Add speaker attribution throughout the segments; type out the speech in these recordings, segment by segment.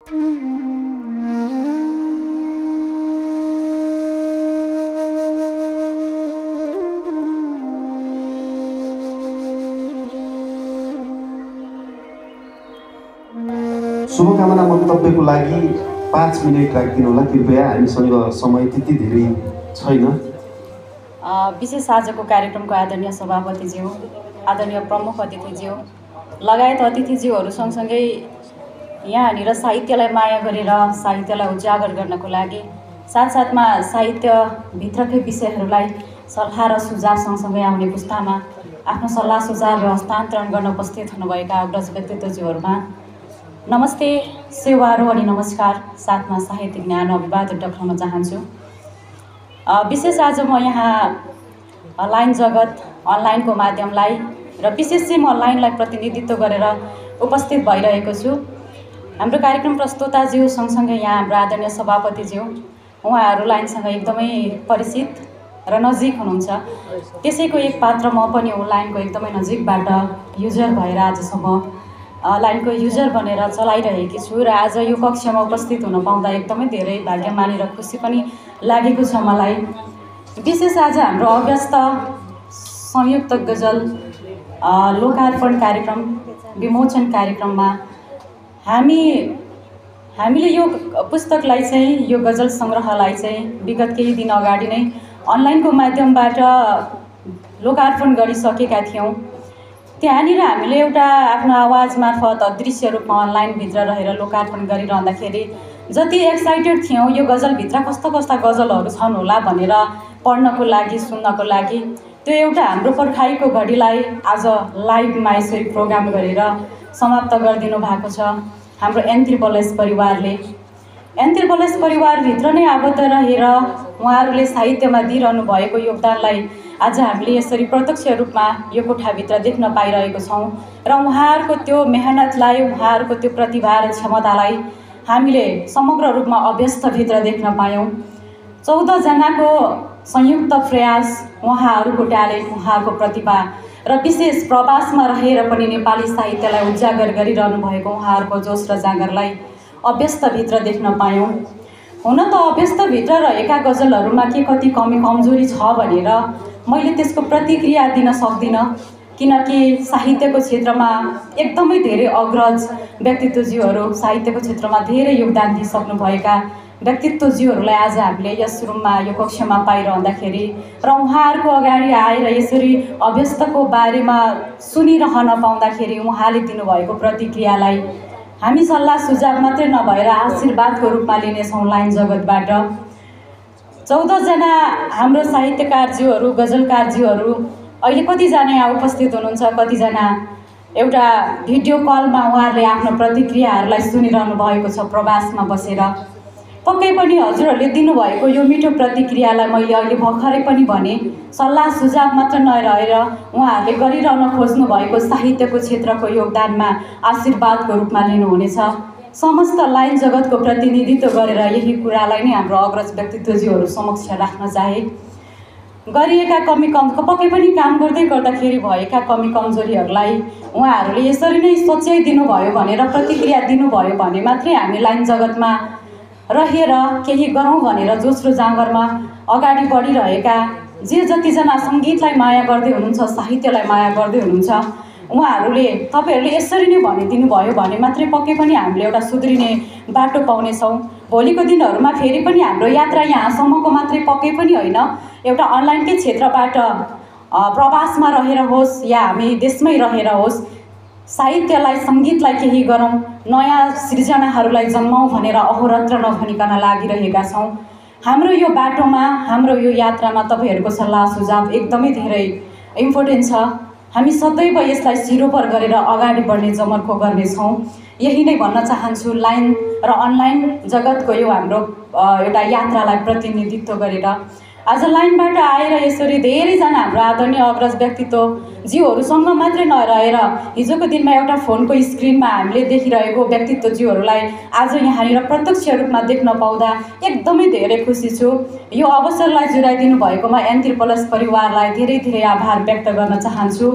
Speaker 1: शुभकामना मन्तव्यको लागि 5 मिनेट राखिदिनु होला कृपया। हामीसँग समय त्यति धेरै छैन।
Speaker 2: विशेष आजको कार्यक्रमको आदरणीय सभापतिज्यू, आदरणीय प्रमुख अतिथिज्यू लगायत अतिथिज्यूहरू सँगसँगै यहाँनिर साहित्यलाई माया गरेर साहित्यलाई उजागर गर्नको लागि साथसाथमा साहित्यभित्रकै विषयहरूलाई सल्लाह र सुझाव सँगसँगै आउने पुस्तामा आफ्नो सल्लाह सुझाव र हस्तान्तरण गर्न उपस्थित हुनुभएका अग्रज व्यक्तित्वज्यूहरूमा नमस्ते, सेवारो अनि नमस्कार साथमा साहित्यिक ज्ञान अभिवादन टक्राउन चाहन्छु। विशेष आज म यहाँ लाइन जगत अनलाइनको माध्यमलाई र विशेष चाहिँ म लाइनलाई प्रतिनिधित्व गरेर उपस्थित भइरहेको छु। हाम्रो कार्यक्रम प्रस्तुताज्यू सँगसँगै यहाँ हाम्रो आदरणीय सभापतिज्यू, उहाँहरू लाइनसँग एकदमै परिचित र नजिक हुनुहुन्छ। त्यसैको एक पात्र म पनि हो, लाइनको एकदमै नजिकबाट युजर भएर आजसम्म लाइनको युजर बनेर चलाइरहेकी छु र आज यो कक्षामा उपस्थित हुन पाउँदा एकदमै धेरै भाग्यमानी र खुसी पनि लागेको छ मलाई। विशेष आज हाम्रो अव्यस्त संयुक्त गजल लोकार्पण कार्यक्रम विमोचन कार्यक्रममा हामीले यो पुस्तकलाई चाहिँ, यो गजल सङ्ग्रहलाई चाहिँ विगत केही दिन अगाडि नै अनलाइनको माध्यमबाट लोकार्पण गरिसकेका थियौँ। त्यहाँनिर हामीले एउटा आफ्नो आवाज मार्फत अदृश्य रूपमा अनलाइनभित्र रहेर लोकार्पण गरिरहँदाखेरि जति एक्साइटेड थियौँ यो गजलभित्र कस्ता कस्ता गजलहरू छन् होला भनेर पढ्नको लागि, सुन्नको लागि, त्यो एउटा हाम्रो पर्खाइको घडीलाई आज लाइभमा यसरी प्रोग्राम गरेर समाप्त गरिदिनु भएको छ हाम्रो एन्थ्रोपोलस परिवारले। एन्थ्रोपोलस परिवारभित्र नै आबद्ध रहेर उहाँहरूले साहित्यमा दिइरहनु भएको योगदानलाई आज हामीले यसरी प्रत्यक्ष रूपमा यो कोठाभित्र देख्न पाइरहेको छौँ र उहाँहरूको त्यो मेहनतलाई, उहाँहरूको त्यो प्रतिभा र क्षमतालाई हामीले समग्र रूपमा अभ्यस्तभित्र देख्न पायौँ। 14 जनाको संयुक्त प्रयास, उहाँहरूको ट्यालेन्ट, उहाँहरूको प्रतिभा र विशेष प्रवासमा रहेर पनि नेपाली साहित्यलाई उजागर गरिरहनु भएको उहाँहरूको जोस र जाँगरलाई अभ्यस्तभित्र देख्न पायौँ। हुन त अभ्यस्तभित्र रहेका गजलहरूमा के कति कमी कमजोरी छ भनेर मैले त्यसको प्रतिक्रिया दिन सक्दिनँ, किनकि साहित्यको क्षेत्रमा एकदमै धेरै अग्रज व्यक्तित्वज्यूहरू, साहित्यको क्षेत्रमा धेरै योगदान दिइसक्नुभएका व्यक्तित्वज्यूहरूलाई आज हामीले यस रुममा, यो कक्षामा पाइरहँदाखेरि र उहाँहरूको अगाडि आएर यसरी अभ्यस्तको बारेमा सुनिरहन पाउँदाखेरि उहाँले दिनुभएको प्रतिक्रियालाई हामी सल्लाह सुझाव मात्रै नभएर आशीर्वादको रूपमा लिनेछौँ लाइन जगतबाट। 14 जना हाम्रो साहित्यकारज्यूहरू, गजलकारज्यूहरू अहिले कतिजना यहाँ उपस्थित हुनुहुन्छ, कतिजना एउटा भिडियो कलमा उहाँहरूले आफ्नो प्रतिक्रियाहरूलाई सुनिरहनु भएको छ प्रवासमा बसेर। पक्कै पनि हजुरहरूले दिनुभएको यो मिठो प्रतिक्रियालाई मैले अहिले भर्खरै पनि भने, सल्लाह सुझाव मात्र नरहेर उहाँहरूले गरिरहन खोज्नु भएको साहित्यको क्षेत्रको योगदानमा आशीर्वादको रूपमा लिनुहुनेछ। समस्त लाइन जगतको प्रतिनिधित्व गरेर यही कुरालाई नै हाम्रो अग्रज व्यक्तित्वज्यूहरू समक्ष राख्न चाहे। गरिएका पक्कै पनि काम गर्दै गर्दाखेरि भएका कमी कमजोरीहरूलाई उहाँहरूले यसरी नै सोच्याइदिनु भयो भनेर प्रतिक्रिया दिनुभयो भने मात्रै हामी लाइन जगतमा रहेर केही गरौँ भनेर जोस्रो जाँगरमा अगाडि बढिरहेका जे जतिजना सङ्गीतलाई माया गर्दै हुनुहुन्छ, साहित्यलाई माया गर्दै हुनुहुन्छ, तपाईँहरूले यसरी नै भनिदिनु भयो भने मात्रै पक्कै पनि हामीले एउटा सुध्रिने बाटो पाउनेछौँ। भोलिको दिनहरूमा फेरि पनि हाम्रो यात्रा यहाँसम्मको मात्रै पक्कै पनि होइन, एउटा अनलाइनकै क्षेत्रबाट प्रवासमा रहेर होस् या हामी देशमै रहेर होस्, साहित्यलाई, सङ्गीतलाई केही गरौँ, नयाँ सृजनाहरूलाई जन्माउँ भनेर अहोरात्र नभनिकन लागिरहेका छौँ। हाम्रो यो बाटोमा, हाम्रो यो यात्रामा तपाईँहरूको सल्लाह सुझाव एकदमै धेरै इम्पोर्टेन्ट छ। हामी सदैव यसलाई सिरोपर गरेर अगाडि बढ्ने जमर्को गर्नेछौँ। यही नै भन्न चाहन्छु लाइन र अनलाइन जगतको यो हाम्रो एउटा यात्रालाई प्रतिनिधित्व गरेर। आज लाइनबाट आएर यसरी धेरैजना हाम्रो आदरणीय अग्रज व्यक्तित्वज्यूहरूसँग मात्रै नरहेर हिजोको दिनमा एउटा फोनको स्क्रिनमा हामीले देखिरहेको व्यक्तित्वज्यूहरूलाई आज यहाँनिर प्रत्यक्ष रूपमा देख्न पाउँदा एकदमै धेरै खुसी छु। यो अवसरलाई जुराइदिनु भएकोमा एन्थ्रोपोलस परिवारलाई धेरै धेरै आभार व्यक्त गर्न चाहन्छु।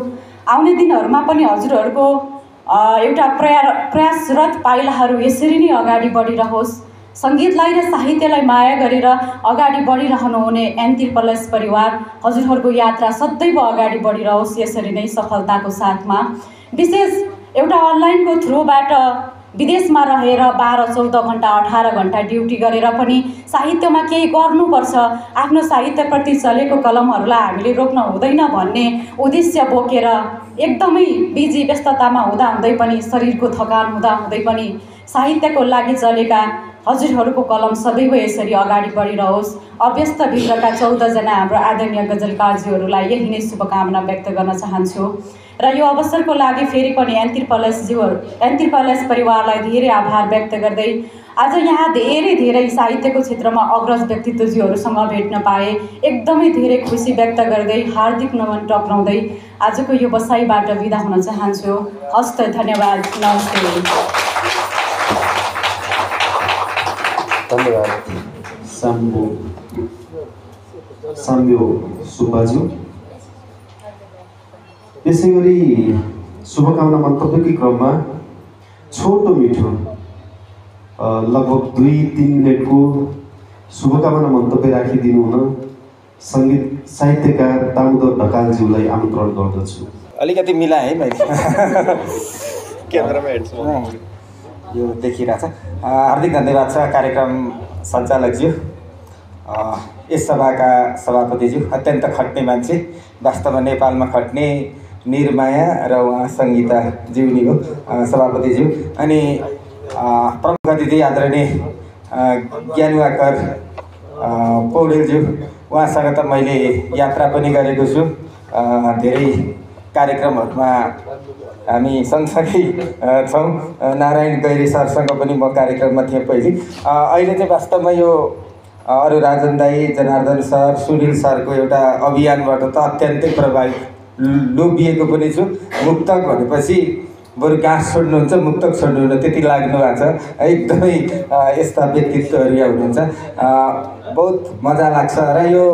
Speaker 2: आउने दिनहरूमा पनि हजुरहरूको एउटा प्रयासरत पाइलाहरू यसरी नै अगाडि बढिरहोस्। सङ्गीतलाई र साहित्यलाई माया गरेर अगाडि बढिरहनुहुने एन्तिर प्लस परिवार, हजुरहरूको यात्रा सदैव अगाडि बढिरहोस् यसरी नै सफलताको साथमा। विशेष एउटा अनलाइनको थ्रुबाट विदेशमा रहेर 12-14 घन्टा 18 घन्टा ड्युटी गरेर पनि साहित्यमा केही गर्नुपर्छ, आफ्नो साहित्यप्रति चलेको कलमहरूलाई हामीले रोक्न हुँदैन भन्ने उद्देश्य बोकेर एकदमै बिजी व्यस्ततामा हुँदाहुँदै पनि, शरीरको थकान हुँदाहुँदै पनि साहित्यको लागि चलेका हजुरहरूको कलम सदैव यसरी अगाडि बढिरहोस्। अव्यस्त भित्रका 14 जना हाम्रो आदरणीय गजलकारज्यूहरूलाई यही नै शुभकामना व्यक्त गर्न चाहन्छु र यो अवसरको लागि फेरि पनि एन्तिर प्लस परिवारलाई धेरै आभार व्यक्त गर्दै आज यहाँ धेरै साहित्यको क्षेत्रमा अग्रज व्यक्तित्वज्यूहरूसँग भेट्न पाए एकदमै धेरै खुसी व्यक्त गर्दै हार्दिक नमन टक्राउँदै आजको यो बसाइबाट बिदा हुन चाहन्छु। हस्त धन्यवाद, नमस्ते।
Speaker 1: धन्यवाद साम्यो सुब्बाज्यू। यसै गरी शुभकामना मन्तव्यकै क्रममा छोटो मिठो लगभग 2-3 मिनटको शुभकामना मन्तव्य राखिदिनु हुन सङ्गीत साहित्यकार दामोदर ढकालज्यूलाई आमन्त्रण गर्दछु।
Speaker 3: अलिकति मिलाएँ है मैले,
Speaker 4: केन्द्रमा हेर्छु
Speaker 3: यो देखिरहेछ। हार्दिक धन्यवाद छ कार्यक्रम सञ्चालकज्यू, यस सभाका सभापतिज्यू, अत्यन्त खट्ने मान्छे, वास्तवमा नेपालमा खट्ने निर्माया र उहाँ सङ्गीता ज्यूनी हो सभापतिज्यू। अनि प्रमुख अतिथि आदरणीय ज्ञानवाकर पौडेलज्यू, उहाँसँग त मैले यात्रा पनि गरेको छु, धेरै कार्यक्रमहरूमा हामी सँगसँगै छौँ। नारायण गैरी सरसँग पनि म कार्यक्रममा थिएँ पहिले। अहिले चाहिँ वास्तवमा यो अरू राजन दाई, जनार्दन सर, सुनिल सरको एउटा अभियानबाट त अत्यन्तै प्रभावित लोभिएको पनि छु। मुक्तक भनेपछि बरु गाँस छोड्नुहुन्छ, मुक्तक छोड्नुहुन्न त्यति लाग्नु भएको छ। एकदमै यस्ता व्यक्तित्वहरू यहाँ हुनुहुन्छ, बहुत मजा लाग्छ। र यो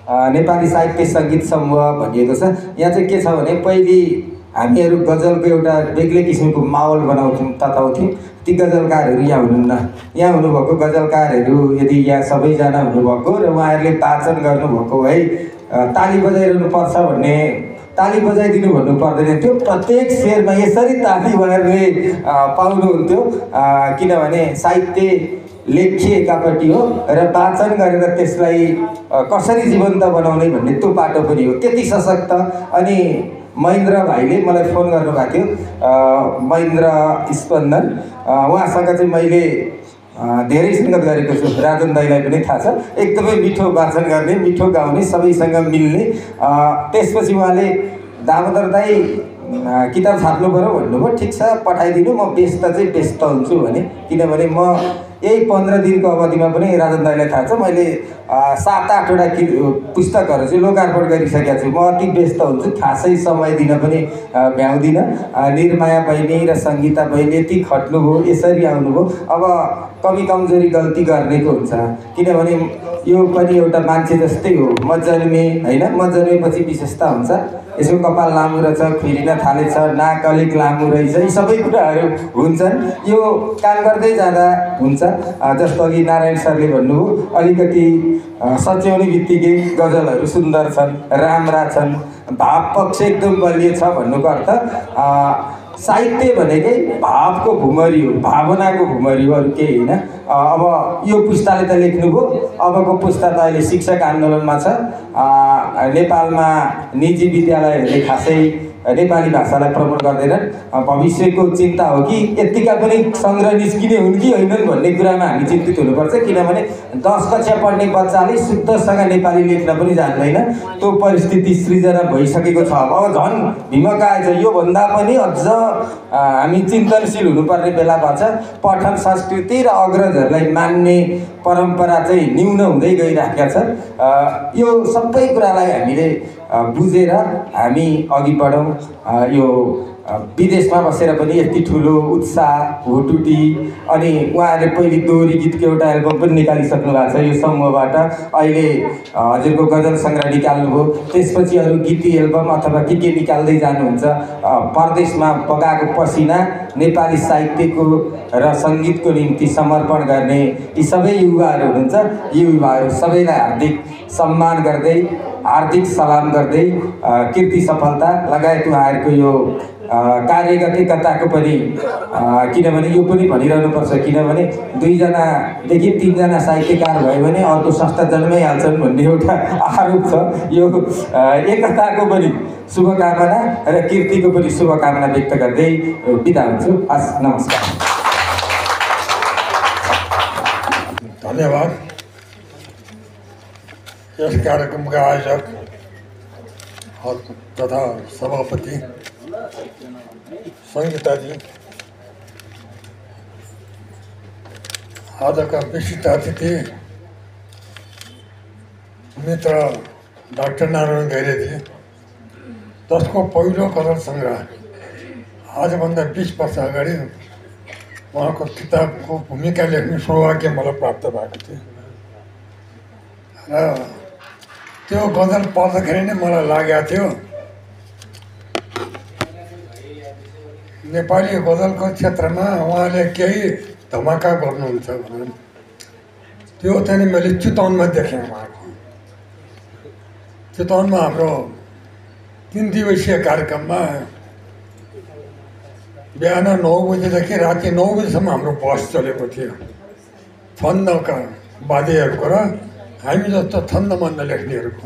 Speaker 3: नेपाली साहित्य सङ्गीत समूह भनिएको छ, यहाँ चाहिँ के छ भने पहिले हामीहरू गजलको एउटा बेग्लै किसिमको माहौल बनाउँथ्यौँ, तताउँथ्यौँ। ती गजलकारहरू यहाँ हुनुहुन्न। यहाँ हुनुभएको गजलकारहरू यदि यहाँ सबैजना हुनुभएको र उहाँहरूले वाचन गर्नुभएको है, ताली बजाइरहनु पर्छ भन्ने, ताली बजाइदिनु भन्नु पर्दैन थियो। प्रत्येक शेरमा यसरी ताली उहाँहरूले पाउनुहुन्थ्यो, किनभने साहित्य लेखिएकापट्टि हो र वाचन गरेर त्यसलाई कसरी जीवन्त बनाउने भन्ने त्यो पाटो पनि हो, त्यति सशक्त। अनि महेन्द्र भाइले मलाई फोन गर्नुभएको थियो, महेन्द्र स्पन्दन, उहाँसँग चाहिँ मैले धेरै सङ्गत गरेको छु। राजन दाईलाई पनि थाहा छ, एकदमै मिठो वाचन गर्ने, मिठो गाउने, सबैसँग मिल्ने। त्यसपछि उहाँले दामोदर दाई किताब छाप्नु पऱ्यो भन्नुभयो। ठिक छ पठाइदिनु, म व्यस्त हुन्छु भने, किनभने म यही 15 दिनको अवधिमा पनि राजन दाईलाई थाहा छ मैले 7-8वटा पुस्तकहरू चाहिँ लोकार्पण गरिसकेको छु। म अति व्यस्त हुन्छु, खासै समय दिन पनि भ्याउँदिनँ। निर्माया बहिनी र सङ्गीता बहिनी यति खट्नुभयो, यसरी आउनुभयो। अब कमी कमजोरी गल्ती गर्नेको हुन्छ, किनभने यो पनि एउटा मान्छे जस्तै हो। म जन्मेँ होइन, म जन्मेपछि विशेषता हुन्छ, यसको कपाल लामो रहेछ, खुइरिन थालेछ, नाक अलिक लामो रहेछ, यी सबै कुराहरू हुन्छन्। यो काम गर्दै जाँदा हुन्छ। जस्तो अघि नारायण सरले भन्नुभयो, अलिकति सच्याउने बित्तिकै गजलहरू सुन्दर छन्, राम्रा छन्, भाव पक्ष एकदम बलियो छ भन्नुको अर्थ साहित्य भनेकै भावको भुमरी हो, भावनाको भुमरी हो, अरू केही होइन। अब यो पुस्ताले त लेख्नुभयो, अबको पुस्ता त अहिले शिक्षक आन्दोलनमा छ। नेपालमा निजी विद्यालयहरूले खासै नेपाली भाषालाई प्रमोट गर्दैनन्। भविष्यको चिन्ता हो कि यत्तिका पनि सङ्ग्रह निस्किने हुन् कि होइनन् भन्ने कुरामा हामी चिन्तित हुनुपर्छ, किनभने 10 कक्षा पढ्ने बच्चाले शुद्धसँग नेपाली लेख्न पनि जान्दैन। त्यो परिस्थिति सृजना भइसकेको छ। अब झन् भिमक आएछ, योभन्दा पनि अझ हामी चिन्तनशील हुनुपर्ने बेला पर्छ। पठन संस्कृति र अग्रजहरूलाई मान्ने परम्परा चाहिँ न्यून हुँदै गइराखेका छ। यो सबै कुरालाई हामीले बुझेर हामी अघि बढौँ। यो विदेशमा बसेर पनि यति ठुलो उत्साह हुटुटी अनि उहाँहरूले पहिले दोहोरी गीतको एउटा एल्बम पनि निकालिसक्नु भएको छ यो समूहबाट। अहिले हजुरको गजल सङ्ग्रह निकाल्नुभयो, त्यसपछि अरू गीती एल्बम अथवा के निकाल्दै जानुहुन्छ। परदेशमा बगाएको पसिना नेपाली साहित्यको र सङ्गीतको निम्ति समर्पण गर्ने यी सबै युवाहरू हुनुहुन्छ। यी युवाहरू सबैलाई हार्दिक सम्मान गर्दै, हार्दिक सलाम गर्दै कीर्ति सफलता लगायत उहाँहरूको यो कार्यगत एकताको पनि किनभने यो पनि भनिरहनुपर्छ, किनभने 2जनादेखि 3जना साहित्यकार भयो भने अर्को संस्था जन्माइहाल्छन् भन्ने एउटा आरोप छ। यो एकताको पनि शुभकामना र कीर्तिको पनि शुभकामना व्यक्त गर्दै बिदा हुन्छु। हस्, नमस्कार।
Speaker 5: धन्यवाद। यस कार्यक्रमका आयोजक तथा सभापति सङ्गीताजी, आजका विशिष्ट अतिथि मित्र डाक्टर नारायण घैरेजी, जसको पहिलो गजल सङ्ग्रह आजभन्दा 20 वर्ष अगाडि उहाँको किताबको भूमिका लेख्ने सौभाग्य मलाई प्राप्त भएको थियो र त्यो गजल पढ्दाखेरि नै मलाई लागेको थियो नेपाली गजलको क्षेत्रमा उहाँले केही धमाका गर्नुहुन्छ भनेर। त्यो चाहिँ मैले चितवनमा देखेँ। उहाँको चितवनमा हाम्रो 3 दिवसीय कार्यक्रममा बिहान 9 बजीदेखि राति 9 बजीसम्म हाम्रो बस चलेको थियो छन्दका वाद्यहरूको र हामी जस्तो छन्दमा नलेख्नेहरूको।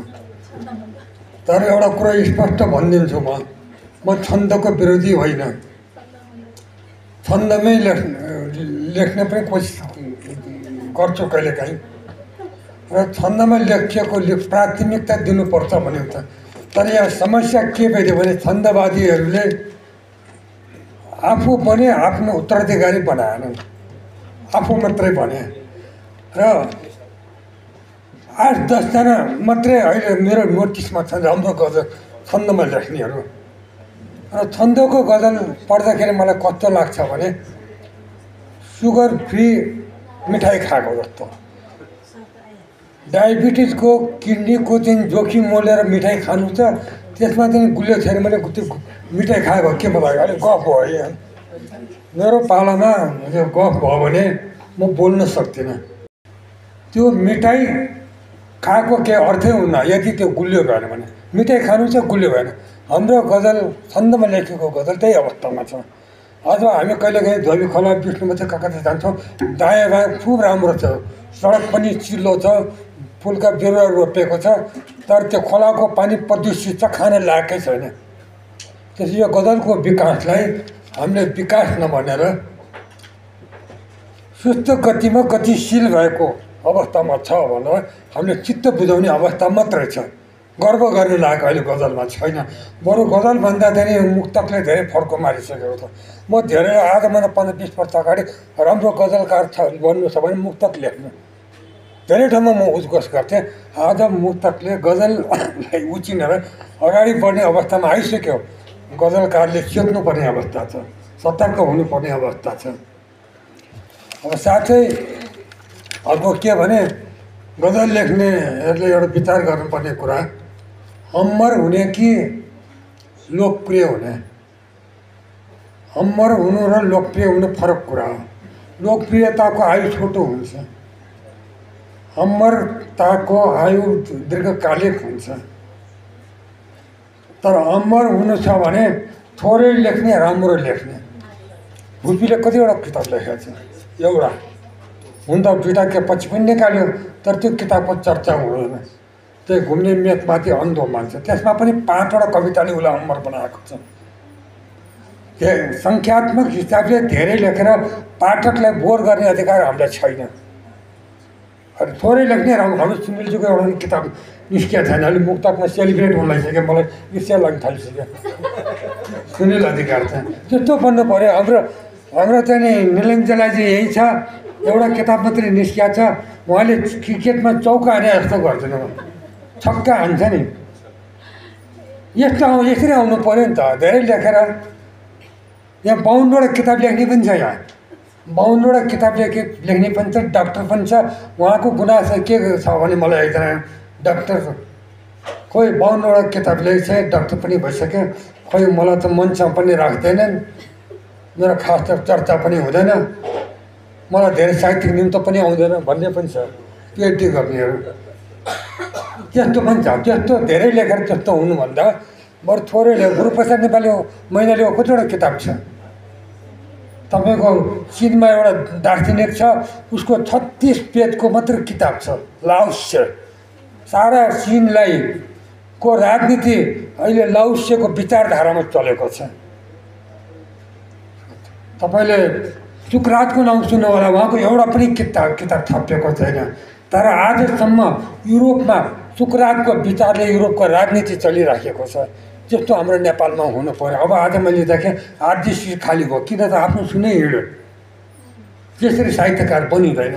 Speaker 5: तर एउटा कुरा स्पष्ट भनिदिन्छु, म छन्दको विरोधी होइन, छन्दमै लेख्ने पनि कोसिस गर्छु कहिलेकाहीँ, र छन्दमा लेखिएको प्राथमिकता दिनुपर्छ भन्ने हुन्छ। तर यहाँ समस्या के भइदियो भने छन्दवादीहरूले आफू पनि आफ्नो उत्तराधिकारी बनाएनन्, आफू मात्रै भने र 8-10 जना मात्रै अहिले मेरो नोटिसमा छन् राम्रो गजल छन्दमा लेख्नेहरू। र छन्दको गजल पढ्दाखेरि मलाई कस्तो लाग्छ भने सुगर फ्री मिठाई खाएको जस्तो। डायबिटिजको किडनीको चाहिँ जोखिम मोलेर मिठाई खानु छ, त्यसमा चाहिँ गुलियो छैन भने त्यो मिठाई खाएको के मलाई अलिक गफ भयो यहाँ। मेरो पालामा यो गफ भयो भने म बोल्न सक्दिनँ। त्यो मिठाई खाएको केही अर्थै हुन्न यदि त्यो गुलियो भएन भने। मिठाई खानु छ, गुलियो भएन। हाम्रो गजल छन्दमा लेखेको गजल त्यही अवस्थामा छ। अझ हामी कहिलेकाहीँ धोबी खोला विष्णुमा चाहिँ कहाँ कहाँ जान्छौँ, दायाँ बायाँ खुब राम्रो छ, सडक पनि चिल्लो छ, फुलका बिरुवा रोपेको छ, तर त्यो खोलाको पानी प्रदूषित छ, खान लायकै छैन। त्यसै यो गजलको विकासलाई हामीले विकास नभनेर सुस्त गतिमा गतिशील भएको अवस्थामा छ भनेर हामीले चित्त बुझाउने अवस्था मात्रै छ। गर्व गर्ने लायक अहिले गजलमा छैन। बरु गजलभन्दा धेरै मुक्तकले धेरै फर्को मारिसकेको छ। म धेरै आजभन्दा 15-20 वर्ष अगाडि राम्रो गजलकार छ भन्नु छ भने मुक्तक लेख्नु धेरै ठाउँमा म उद्घोष गर्थेँ। आज मुक्तकले गजललाई उचिनेर अगाडि बढ्ने अवस्थामा आइसक्यो। गजलकारले चेत्नुपर्ने अवस्था छ, सतर्क हुनुपर्ने अवस्था छ। अब साथै अर्को के भने गजल लेख्नेहरूले एउटा विचार गर्नुपर्ने कुरा अमर हुने कि लोकप्रिय हुने। अमर हुनु र लोकप्रिय हुनु फरक कुरा हो। लोकप्रियताको आयु छोटो हुन्छ, अमरताको आयु दीर्घकालिक हुन्छ। तर अमर हुनु छ भने थोरै लेख्ने, राम्रो लेख्ने। भुपीले कतिवटा किताब लेखेको छ, एउटा हुन त 2टा के पछि पनि निकाल्यो, तर त्यो किताबको चर्चा हुँदैन। त्यही घुम्ने मेचमाथि अन्धो मान्छे, त्यसमा पनि 5वटा कविताले उसलाई अमर बनाएको छ। सङ्ख्यात्मक हिसाबले धेरै लेखेर पाठकलाई बोर गर्ने अधिकार हामीलाई छैन। अनि थोरै लेख्ने हाम्रो सुनिलजीको एउटा किताब निस्किएको छैन, अहिले मुक्तकमा सेलिब्रेट हुन लागिसक्यो, मलाई ईर्ष्या लाग्न थालिसक्यो। सुनिल अधिकार छ त्यस्तो भन्नु पऱ्यो। हाम्रो चाहिँ नि निलञ्जनलाई चाहिँ यही छ, एउटा किताब मात्रै निस्किएको छ। उहाँले क्रिकेटमा चौका हाने जस्तो गर्दैन, छक्का हान्छ नि। यसरी आउनु पऱ्यो नि त। धेरै लेखेर यहाँ 52वटा किताब लेख्ने पनि छ, यहाँ 52वटा किताब लेख्ने पनि छ, डाक्टर पनि छ। उहाँको गुनासो के छ भने मलाई एकजना डाक्टर खोइ 52वटा किताब लेख्छ, डाक्टर पनि भइसक्यो, खोइ मलाई त मञ्चमा पनि राख्दैनन्, मेरो खास त चर्चा पनि हुँदैन, मलाई धेरै साहित्यिक निम्त पनि आउँदैन भन्ने पनि छ। पिएचडी गर्नेहरू त्यस्तो पनि छ। त्यस्तो धेरै लेखेर त्यस्तो हुनुभन्दा बरु थोरै लेख। गुरुप्रसाद नेपाली मैनालीको कतिवटा किताब छ। तपाईँको चिनमा एउटा दार्शनिक छ, उसको 36 पेजको मात्र किताब छ, लाओत्से। सारा चिनलाई को राजनीति अहिले लाओत्सेको विचारधारामा चलेको छ। तपाईँले सुकरातको नाम सुन्नु होला, उहाँको एउटा पनि किताब छापिएको छैन। तर आजसम्म युरोपमा सुकरातको विचारले युरोपको राजनीति चलिराखेको छ। त्यस्तो हाम्रो नेपालमा हुनु पर्यो। अब आज मैले देखेँ आरजिसी खाली भयो, किन त आफ्नो सुनै हिँड्यो। त्यसरी साहित्यकार बनिँदैन।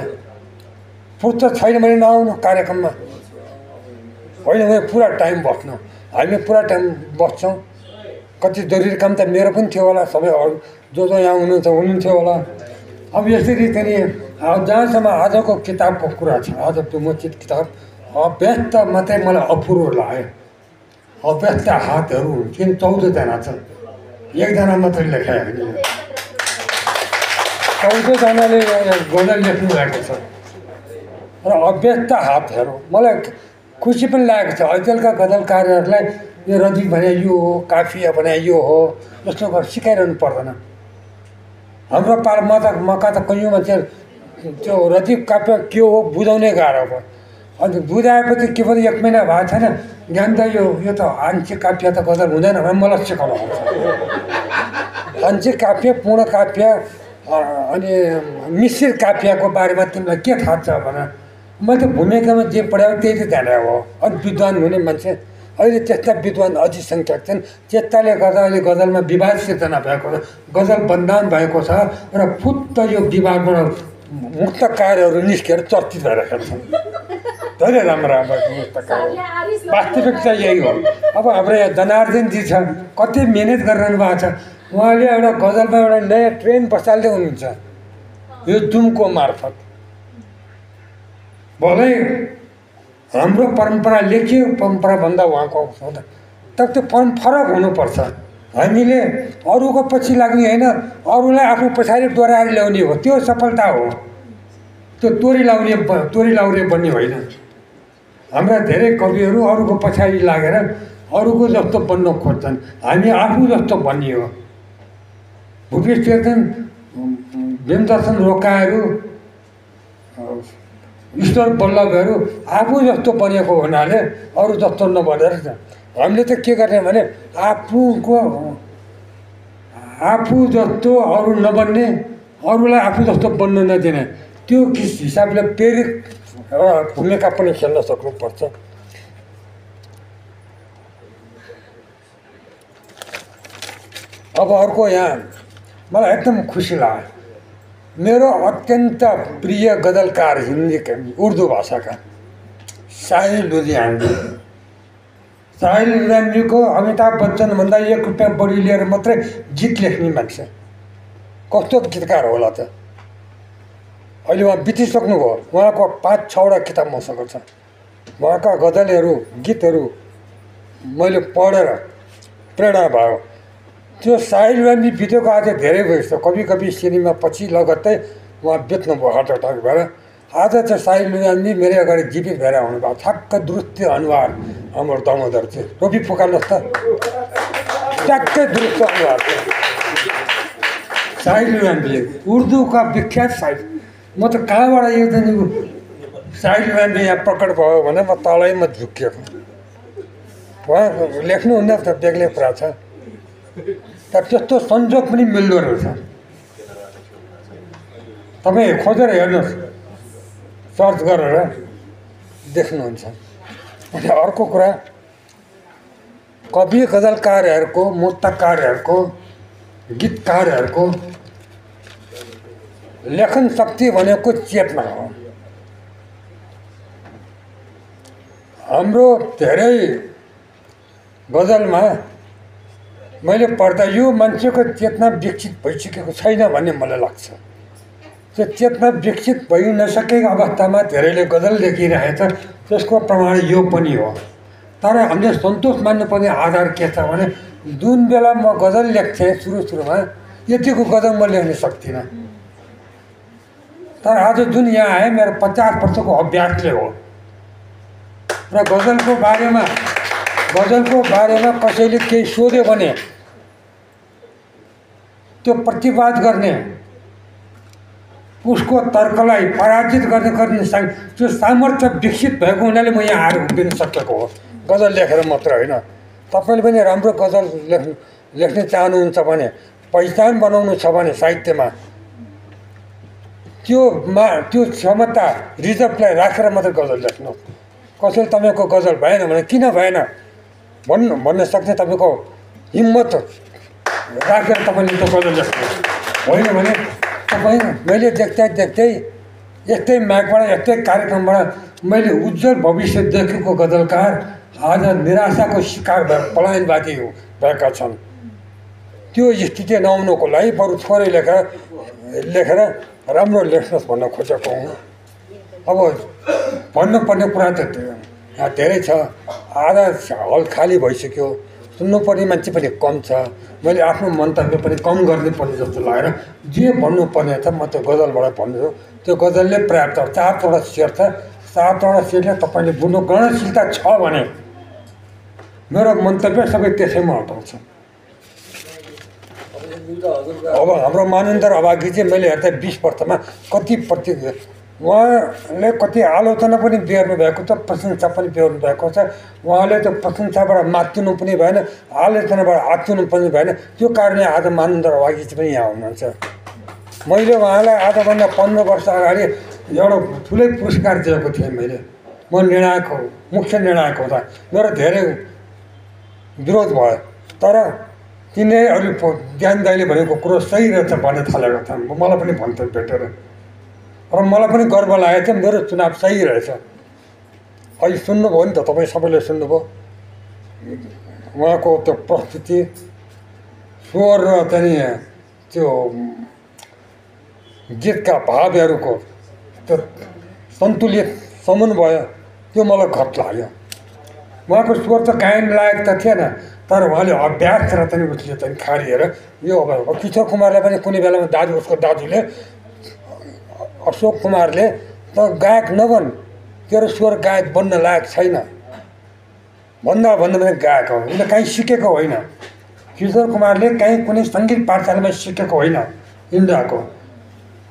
Speaker 5: फुर्सद छैन भने नआउनु कार्यक्रममा, होइन भने पुरा टाइम बस्नु। हामी पुरा टाइम बस्छौँ। कति जरुरी काम त मेरो पनि थियो होला, सबै अरू जो यहाँ हुनुहुन्थ्यो होला। अब यसरी चाहिँ जहाँसम्म आजको किताबको कुरा छ, आज विमोचित किताब अभ्यस्त मात्रै मलाई अपुरो लाग्यो। अभ्यस्त हातहरू किन 14जना छ, एकजना मात्रै लेखायो होइन। 14जनाले गजल लेख्नु भएको छ र अभ्यस्त हातहरू मलाई खुसी पनि लागेको छ। अहिलेका गजलकारहरूलाई यो रदिफ भने यो हो, काफिया भने यो हो, जस्तो गरेर सिकाइरहनु पर्दैन। हाम्रो पालमा मका त कैयौँ मान्छे त्यो रदिफ काव्य के हो बुझाउनै गाह्रो भयो। अनि बुझाएपछि के पनि 1 महिना भएको छैन, ज्ञान त यो त आंशिक काव्य त गजल हुँदैन भने मलाई सिकाउनु पर्छ। आंशिक काव्य, पूर्ण काव्य अनि मिश्रित काव्यको बारेमा तिमीलाई के थाहा छ भने मैले त भूमिकामा जे पढायो त्यही त जाने हो। अनि विद्वान हुने मान्छे अहिले त्यस्ता विद्वान अझै सङ्ख्या छन्। त्यस्ताले गर्दा अहिले गजलमा विवाद सिर्जना भएको छ, गजल बन्दान भएको छ र फुत्त यो विवादबाट मुक्तकारहरू निस्केर चर्चित भइरहेका छन्। धेरै राम्रो मुक्तकार वास्तविकता यही हो। अब हाम्रो यहाँ जनार्दनजी छ, कति मिहिनेत गरिरहनु भएको छ। उहाँले एउटा गजलमा एउटा नयाँ ट्रेन बसाल्दै हुनुहुन्छ यो जुमको मार्फत। भलै हाम्रो परम्परा लेखियो परम्पराभन्दा उहाँको हुँदा तर त्यो फरक हुनुपर्छ। हामीले अरूको पछि लाग्ने होइन, अरूलाई आफ्नो पछाडि डोराएर ल्याउने हो, त्यो सफलता हो। त्यो तोरी लाउने बन्ने होइन। हाम्रा धेरै कविहरू अरूको पछाडि लागेर अरूको जस्तो बन्न खोज्छन्, हामी आफू जस्तो बन्ने हो। भूपेश शेरचन, भीमदर्शन रोकाहरू, ईश्वर बल्लभहरू आफू जस्तो बनेको हुनाले अरू जस्तो नबनेर हामीले त के गर्ने भने आफू जस्तो अरू नबन्ने, अरूलाई आफू जस्तो बन्न नदिने, त्यो हिसाबले प्रेरित एउटा भूमिका पनि खेल्न सक्नुपर्छ। अब अर्को यहाँ मलाई एकदम खुसी लाग्यो, मेरो अत्यन्त प्रिय गजलकार हिन्दी उर्दू भाषाका साहिल लुधियानवी। साहिल लुधियानवीको अमिताभ बच्चनभन्दा 1 रुपियाँ बढी लिएर मात्रै गीत लेख्ने मान्छे, कस्तो गीतकार होला त। अहिले उहाँ बितिसक्नुभयो, उहाँको 5-6वटा किताब मसँग छ। उहाँका गजलहरू गीतहरू मैले पढेर प्रेरणा भयो। त्यो साहिल लुधियानवी बितेको आज धेरै भइसक्यो। कभी सिनेमा पछि लगत्तै उहाँ बेच्नुभयो हार्ट अट्याक भएर। आज चाहिँ साहिल लुधियानवी मेरो अगाडि जीवित भएर आउनुभयो। ठ्याक्क दुरुस्त अनुहार हाम्रो दामोदर चाहिँ रोपी फुकाल्नुहोस् त, ट्याक्कै दुरुस्त अनुहार साहिल लुधियानवी उर्दूका विख्यात साहित्य। म त कहाँबाट यो चाहिँ साहिल लुधियानवी यहाँ प्रकट भयो भने म तलैमा झुकिएको। उहाँ लेख्नुहुन्न त बेग्लै कुरा छ, तर त्यस्तो संयोग पनि मिल्दो रहेछ। तपाईँ खोजेर हेर्नुहोस्, सर्च गरेर देख्नुहुन्छ। अनि अर्को कुरा, कवि गजलकारहरूको, मुक्तकारहरूको, गीतकारहरूको लेखन शक्ति भनेको चेतना हो। हाम्रो धेरै गजलमा मैले पढ्दा यो मान्छेको चेतना विकसित भइसकेको छैन भन्ने मलाई लाग्छ। त्यो चेतना विकसित भइ नसकेको अवस्थामा धेरैले गजल लेखिरहेछ, त्यसको प्रमाण यो पनि हो। तर हामीले सन्तोष मान्नुपर्ने आधार के छ भने जुन बेला म गजल लेख्थेँ सुरुमा यतिको गजल म लेख्न सक्दिनँ। तर आज जुन यहाँ आएँ मेरो 50 वर्षको अभ्यासले हो। र गजलको बारेमा कसैले केही सोध्यो भने त्यो प्रतिवाद गर्ने, उसको तर्कलाई पराजित गर्ने त्यो सामर्थ्य विकसित भएको हुनाले म यहाँ आएर उभिन सकेको हो। गजल लेखेर मात्र होइन। तपाईँले पनि राम्रो गजल लेख्न चाहनुहुन्छ भने, पहिचान बनाउनु छ भने साहित्यमा त्यो क्षमता रिजर्भलाई राखेर मात्रै गजल लेख्नु। कसैले तपाईँको गजल भएन भने किन भएन भन्न सक्ने तपाईँको हिम्मत राखेर तपाईँले त्यो गजल लेख्नु। होइन भने तपाईँ मैले देख्दै यस्तै म्यागबाट यस्तै कार्यक्रमबाट मैले उज्जवल भविष्य देखेको गजलकार आज निराशाको शिकार भएर पलायनवादी भएका छन्। त्यो स्थिति नआउनुको लागि बरु थोरै लेखेर राम्रो लेख्नुहोस् भन्न खोजेको हुँ। अब भन्नुपर्ने कुरा त धेरै छ। आधा हल खाली भइसक्यो। सुन्नुपर्ने मान्छे पनि कम छ। मैले आफ्नो मन्तव्य पनि कम गर्नुपर्ने जस्तो लागेर जे भन्नुपर्ने छ म त्यो गजलबाट भन्छु। त्यो गजलले पर्याप्त 7वटा शेर छ। 7वटा शेरले तपाईँले बुझ्नु ग्रहणशीलता छ भने मेरो मन्तव्य सबै त्यसैमा हटाउँछ। अब हाम्रो मानन्दर अभागी चाहिँ मैले हेर्दा 20 वर्षमा उहाँले कति आलोचना पनि बेहोर्नु भएको छ, प्रशंसा पनि बेहोर्नु भएको छ। उहाँले त्यो प्रशंसाबाट मात्तिनु पनि भएन, आलोचनाबाट आत्तिनु पनि भएन। त्यो कारणले आज मानन्दर अभागी चाहिँ पनि यहाँ हुनुहुन्छ। मैले उहाँलाई आजभन्दा 15 वर्ष अगाडि एउटा ठुलै पुरस्कार दिएको थिएँ। म मुख्य निर्णायक हुँदा मेरो धेरै विरोध भयो। तर तिनीहरूले ज्ञान दाइले भनेको कुरो सही रहेछ भन्ने थालेको छ। मलाई पनि भन्थ्यो भेटेर, र मलाई पनि गर्व लागेको थियो मेरो चुनाव सही रहेछ। अहिले सुन्नुभयो नि त, तपाईँ सबैले सुन्नुभयो उहाँको त्यो प्रस्तुति, स्वर र चाहिँ त्यो गीतका भावहरूको त्यो सन्तुलित समन्वय, त्यो मलाई घट लाग्यो। उहाँको स्वर त गायन लायक त थिएन, तर उहाँले अभ्यास र चाहिँ उसले चाहिँ खारिएर यो अब किशोर कुमारलाई पनि कुनै बेलामा उसको दाजुले अशोक कुमारले त गायक नबन, तेरो स्वर गायक बन्न लायक छैन भन्दा पनि गायक हो। उसले कहीँ सिकेको होइन। किशोर कुमारले कहीँ कुनै सङ्गीत पाठशालामा सिकेको होइन। इन्डियाको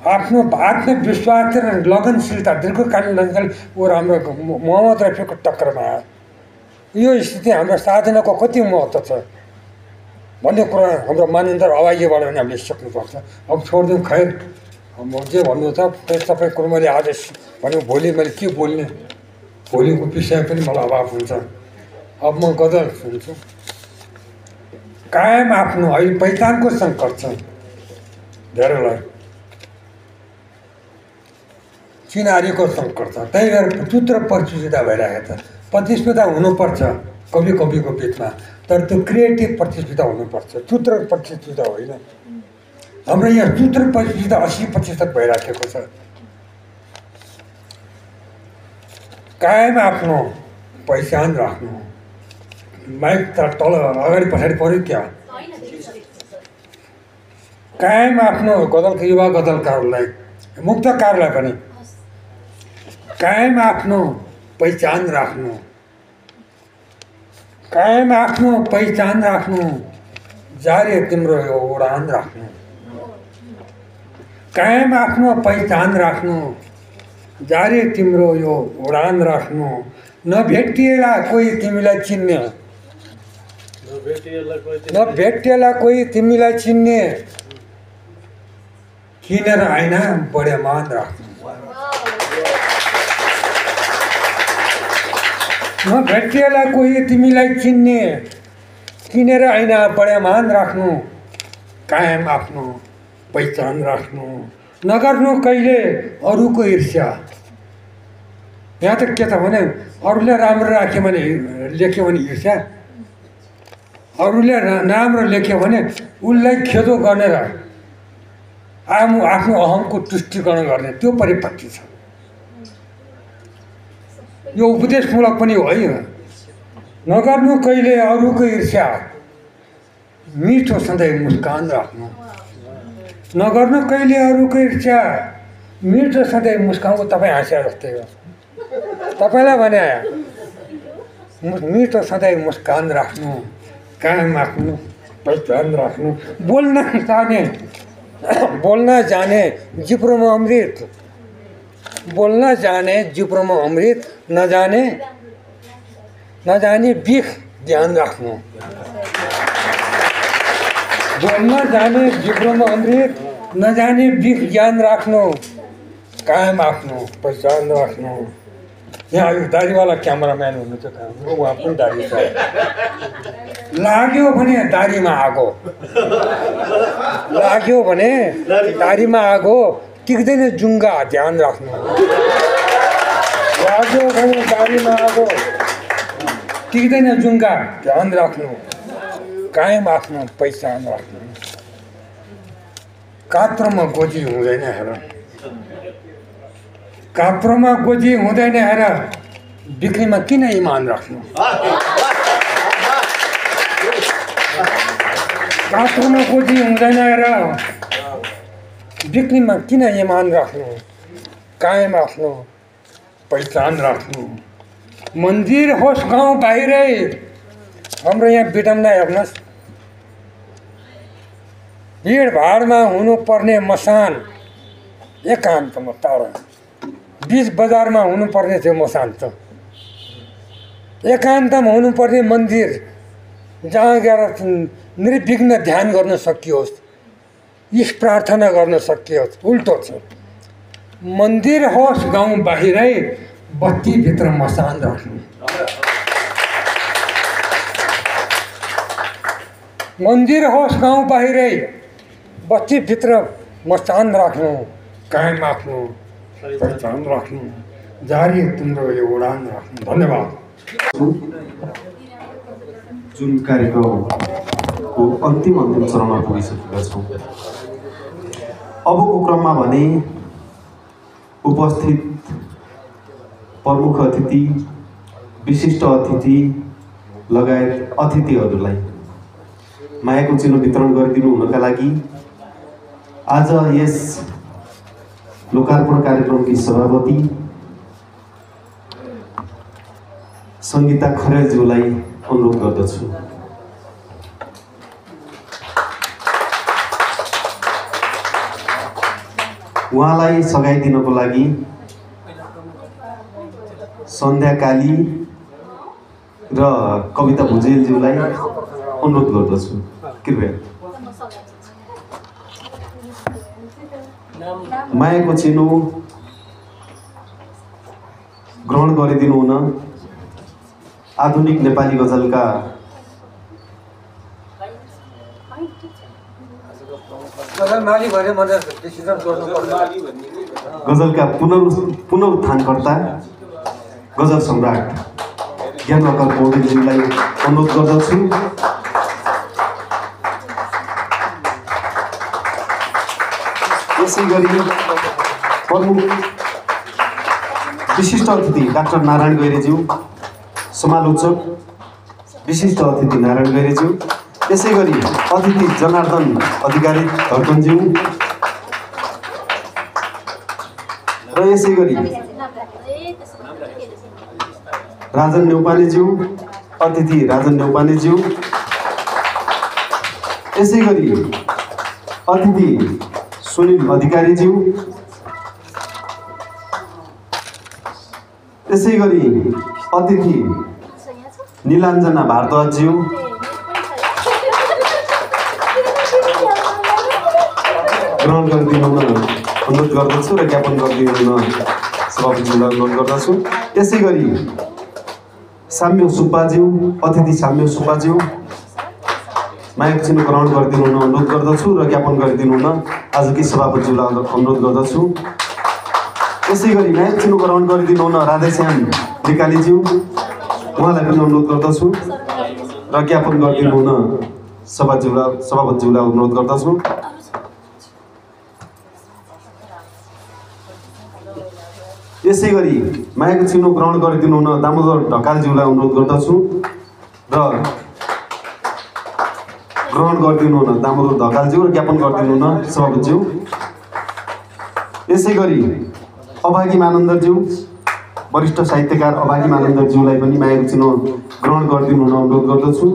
Speaker 5: आफ्नो आत्मविश्वास र लगनशीलता, दीर्घकालीन लगनशील ऊ राम्रो मोहम्मद रफीको टक्करमा आयो। यो स्थिति हाम्रो साधनाको कति महत्त्व छ भन्ने कुरा हाम्रो मानन्दर अभागीबाट पनि हामीले सिक्नुपर्छ। अब छोडिदिउँ, खैर म जे भन्नु छ सबै कुरो मैले आज भने भोलि मैले के बोल्ने, भोलिको विषय पनि मलाई अभाव हुन्छ। अब म गजल सुन्छु। कायम आफ्नो अहिले पहिचानको सङ्कट छ धेरैलाई, चिनारीको सङ्कट छ। त्यही भएर चुत्र प्रतियोगिता भइरहेको छ। प्रतिस्पर्धा हुनुपर्छ कविको बिचमा, तर त्यो क्रिएटिभ प्रतिस्पर्धा हुनुपर्छ, चुत्र प्रतिस्पर्धा होइन। हाम्रो यहाँ चुत्र प्रतिस्पर्धा 80% भइराखेको छ। कायम आफ्नो पहिचान राख्नु। माइक तल अगाडि पछाडि पऱ्यो क्या? कायम आफ्नो युवा गजलकारहरूलाई, मुक्तकारलाई पनि कायम आफ्नो पहिचान राख्नु। कायम आफ्नो पहिचान राख्नु, जारी तिम्रो यो उडान राख्नु। कायम आफ्नो पहिचान राख्नु, जारी तिम्रो यो उडान राख्नु। नभेटिएला कोही तिमीलाई चिन्ने, नभेटिएला कोही तिमीलाई चिन्ने, किनेर आइना बढे मान राख्नु। नभेटिएला कोही तिमीलाई चिन्ने, किनेर ऐना बढे मान राख्नु। कायम आफ्नो पहिचान राख्नु, नगर्नु कहिले अरूको ईर्ष्या। यहाँ त के छ भने अरूले राम्रो राख्यो भने लेख्यो भने ईर्ष्या, अरूले नराम्रो लेख्यो भने उसलाई खेदो गरेर आफ्नो अहमको तुष्टिकरण गर्ने त्यो परिपक्ति छ। यो उपदेशमूलक पनि होइन। नगर्नु कहिले अरूको ईर्ष्या, मिठो सधैँ मुस्कान राख्नु। नगर्नु कहिले अरूको ईर्ष्या, मिठो सधैँ मुस्कान। तपाईँ हाँस्या जस्तै हो। तपाईँलाई भने मिठो सधैँ मुस्कान राख्नु, कायम राख्नु, पहिचान राख्नु। बोल्न जाने जिब्रोमा अमृत, बोल्न जाने जिब्रोमा अमृत, नजाने बिख ध्यान राख्नु। बोल्न जाने जिब्रोमा अमृत, नजाने बिख ज्ञान राख्नु, कायम आफ्नो पहिचान राख्नु। यहाँ यो दारीवाला क्यामेराम्यान हुनुहुन्छ कहाँ, उहाँ पनि दारी छ। लाग्यो भने दारीमा आगो, लाग्यो भने दारीमा आगो, टिक्दैन जुङ्गा ध्यान राख्नु। लाग्यो भने दारीमा आगो, टिक्दैन जुङ्गा ध्यान राख्नु, कायम आफ्नो पहिचान राख्नु। कात्रोमा गोजी हुँदैन हेर, कात्रोमा गोजी हुँदैन हेर, बिक्रीमा किन इमान राख्नु। कात्रोमा गोजी हुँदैन हेर, बिक्रीमा किन इमान राख्नु, कायम आफ्नो पहिचान राख्नु। मन्दिर होस् गाउँ बाहिरै, हाम्रो यहाँ बिडम्ना हेर्नुहोस्, भिडभाडमा हुनुपर्ने मसान एकान्तमा टाढा, बीच बजारमा हुनुपर्ने थियो मसान त एकान्तमा हुनुपर्ने मन्दिर, जहाँ गएर निर्विघ्न ध्यान गर्न सकियोस्, इस प्रार्थना गर्न सकियोस्। उल्टो छ, मन्दिर होस् गाउँ बाहिरै, बत्तीभित्र मसान राख्नु। मन्दिर होस् गाउँ बाहिरै, बत्तीभित्र मसान राख्नु, कायम आफ्नो पहिचान राख्नु। जारी तिम्रो यो उडान राख्नु। धन्यवाद।
Speaker 1: जुन कार्यक्रमको अन्तिम चरणमा पुगिसकेका छौँ, अबको क्रममा भने उपस्थित प्रमुख अतिथि, विशिष्ट अतिथि लगायत अतिथिहरूलाई मायाको चिनो वितरण गरिदिनु हुनका लागि आज यस लोकार्पण कार्यक्रमकी सभापति सङ्गीता खरेलज्यूलाई अनुरोध गर्दछु। उहाँलाई सघाइदिनको लागि सन्ध्या काली र कविता भुजेलज्यूलाई अनुरोध गर्दछु। कृपया मायाको चिनो ग्रहण गरिदिनु हुन आधुनिक नेपाली गजलका गजलका पुनरुत्थानकर्ता गजल सम्राट ज्ञानप्रकाश पौडेलज्यूलाई अनुरोध गर्दछु। यसै गरी प्रमुख विशिष्ट अतिथि डाक्टर नारायण गैरेज्यू, समालोचक विशिष्ट अतिथि नारायण गैरेज्यू, यसै गरी अतिथि जनार्दन अधिकारी धर्कनज्यू र यसै गरी राजन नेउपानेज्यू, अतिथि राजन नेउपानेज्यू, यसै गरी अतिथि सुनिल अधिकारीज्यू, यसै गरी अतिथि नीलाञ्जना भारद्वाजज्यू, ग्रहण गरिदिनु हुन अनुरोध गर्दछु र ज्ञापन गरिदिनु हुन सभापतिज्यूलाई अनुरोध गर्दछु। यसै गरी साम्य सुब्बाज्यू, अतिथि साम्य सुब्बाज्यू मायाको चिनो ग्रहण गरिदिनु हुन अनुरोध गर्दछु र ज्ञापन गरिदिनु हुन आजकै सभापतिज्यूलाई अनुरोध गर्दछु। यसै गरी मायाको चिनो ग्रहण गरिदिनु हुन राधेश्याम रिकालीज्यू, उहाँलाई पनि अनुरोध गर्दछु र ज्ञापन गरिदिनु हुन सभापतिज्यूलाई अनुरोध गर्दछु। यसै गरी मायाको चिनो ग्रहण गरिदिनु हुन दामोदर ढकालज्यूलाई अनुरोध गर्दछु र ग्रहण गरिदिनु हुन दामोदर ढकालज्यू र ज्ञापन गरिदिनु हुन सभापतिज्यू। यसै गरी अभागी मानन्दज्यू वरिष्ठ साहित्यकार अभागी मानन्दज्यूलाई पनि मायाको चिनो ग्रहण गरिदिनु हुन अनुरोध गर्दछु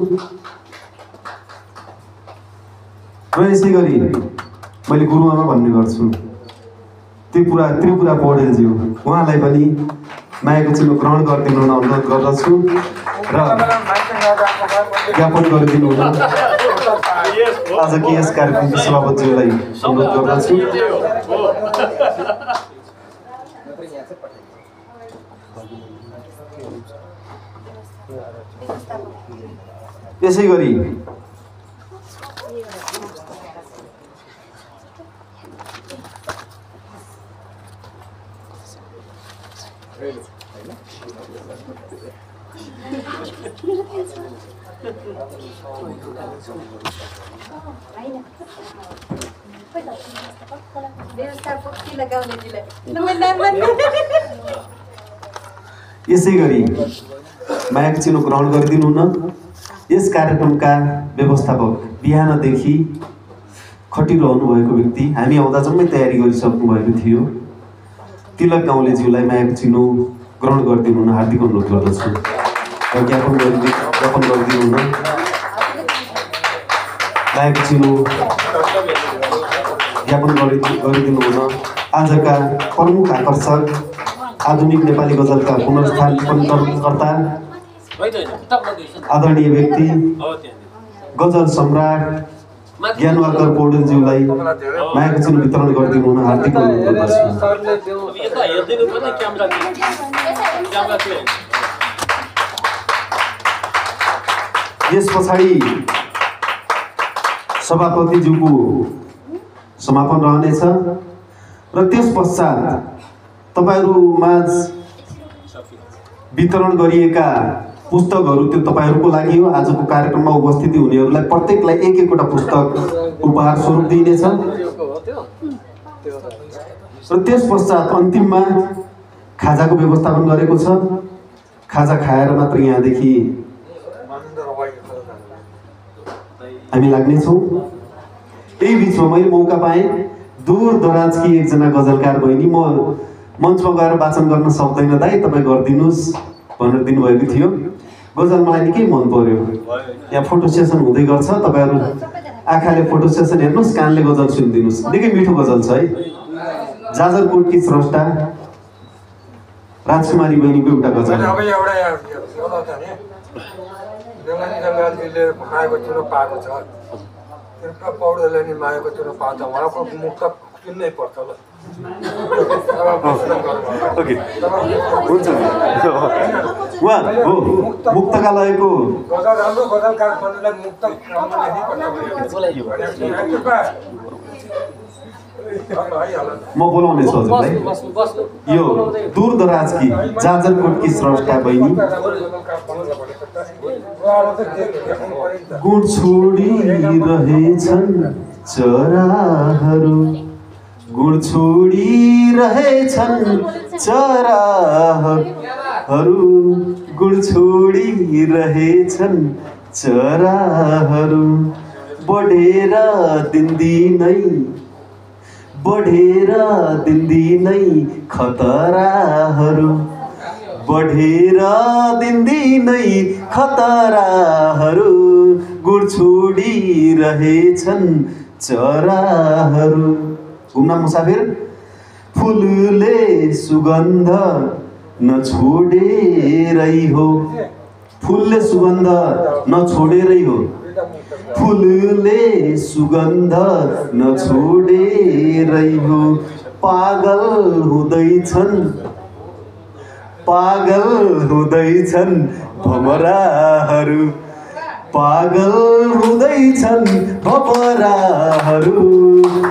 Speaker 1: र यसै गरी मैले गुरुआमा भन्ने गर्छु त्रिपुरा पौडेलज्यू उहाँलाई पनि मायाको चिनो ग्रहण गरिदिनु हुन अनुरोध गर्दछु र ज्ञापन गरिदिनु हुन आजको यस कार्यक्रमको सभापतिज्यूलाई अनुरोध गर्दछु। यसै गरी यसै गरी मायाको चिनो ग्रहण गरिदिनु हुन यस कार्यक्रमका व्यवस्थापक बिहानदेखि खटिरहनु भएको व्यक्ति हामी आउँदा जम्मै तयारी गरिसक्नु भएको थियो तिलक गाउँलेज्यूलाई मायाको चिनो ग्रहण गरिदिनु हुन हार्दिक अनुरोध गर्दछु र ज्ञापन गरिदिनु हुन मायाको चिनो ज्ञापन गरिदिनु हुन आजका प्रमुख आकर्षक आधुनिक नेपाली गजलका पुनर्स्थापनकर्ता आदरणीय व्यक्ति गजल सम्राट ज्ञानवाकर पौडेलज्यूलाई मायाको चिनो वितरण गरिदिनु हुन हार्दिक अनुरोध गर्दछु। यस पछाडि सभापतिज्यूको समापन रहनेछ र त्यस पश्चात तपाईहरुमाझ वितरण गरिएका पुस्तकहरू त्यो तपाईहरुको लागि हो। आजको कार्यक्रममा उपस्थिति हुनेहरूलाई प्रत्येकलाई एक-एकवटा पुस्तक उपहार स्वरूप दिइनेछ र त्यस पश्चात अन्तिममा खाजाको व्यवस्थापन गरेको छ। खाजा खाएर मात्र यहाँदेखि हामी लाग्नेछौँ। यही बिचमा मैले मौका पाएँ दूर दराजकी एकजना गजलकार बहिनी म मञ्चमा गएर वाचन गर्न सक्दैन दाइ तपाईँ गरिदिनुहोस् भनेर दिनुभएको थियो। गजल मलाई निकै मन पर्यो। यहाँ फोटो सेसन हुँदै गर्छ, तपाईँहरू आँखाले फोटो सेसन हेर्नुहोस्, कानले गजल सुनिदिनुहोस्। निकै मिठो गजल छ है। जाजरकोटकी स्रष्टा राजकुमारी बहिनीको एउटा गजल
Speaker 5: पौडेलले नि मायाको चिनो पाउँछ उहाँको मुक्त सुन्नै पर्छ ल।
Speaker 1: ओके हुन्छ उहाँ हो मुक्तकालयको
Speaker 5: गजल राम्रो गजलकार बन्नलाई मुक्त
Speaker 1: म बोलाउने छु हजुरलाई। यो दूर दराजकी जाजरकोटकी स्रष्टा बहिनी गुण छोडी रहेछन् चराहरू, गुण छोडी रहेछन् चराहरू, गुण छोडी रहेछन् चराहरू, बढेर दिनदिनै खतराहरू, बढेर दिनदिनै खतराहरू, गुण छोडी रहेछन् चराहरू। घुम्न मुसाफिर फुलले सुगन्ध नछोडेरै हो, फुलले सुगन्ध नछोडेरै हो, फुलले सुगन्ध नछोडेरै हो। पागल हुँदैछन् भमराहरू, पागल हुँदैछन् भमराहरू,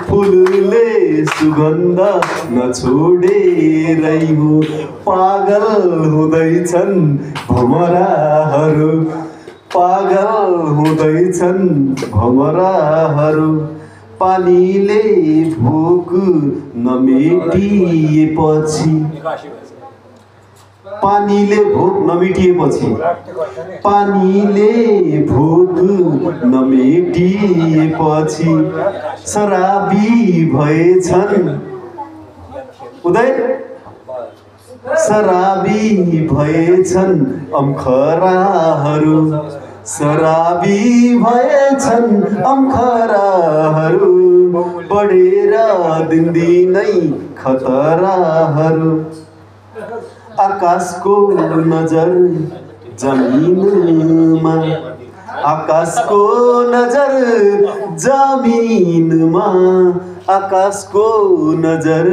Speaker 1: फुलले सुगन्ध नछोडेरै हो। पागल हुँदैछन् भमराहरू, पागल हुँदैछन् भमराहरू पानीले भोक नमेटिएपछि पानीले भोक नमेटिएपछि पानीले भोक नमेटिएपछि शराबी भएछन् उदय शराबी भएछन् अम्खराहरू शराबी भएछन् अम्खराहरू बढेर दिनदिनै खतराहरू आकाशको नजर जमिनमा आकाशको नजर जमिनमा आकाशको नजर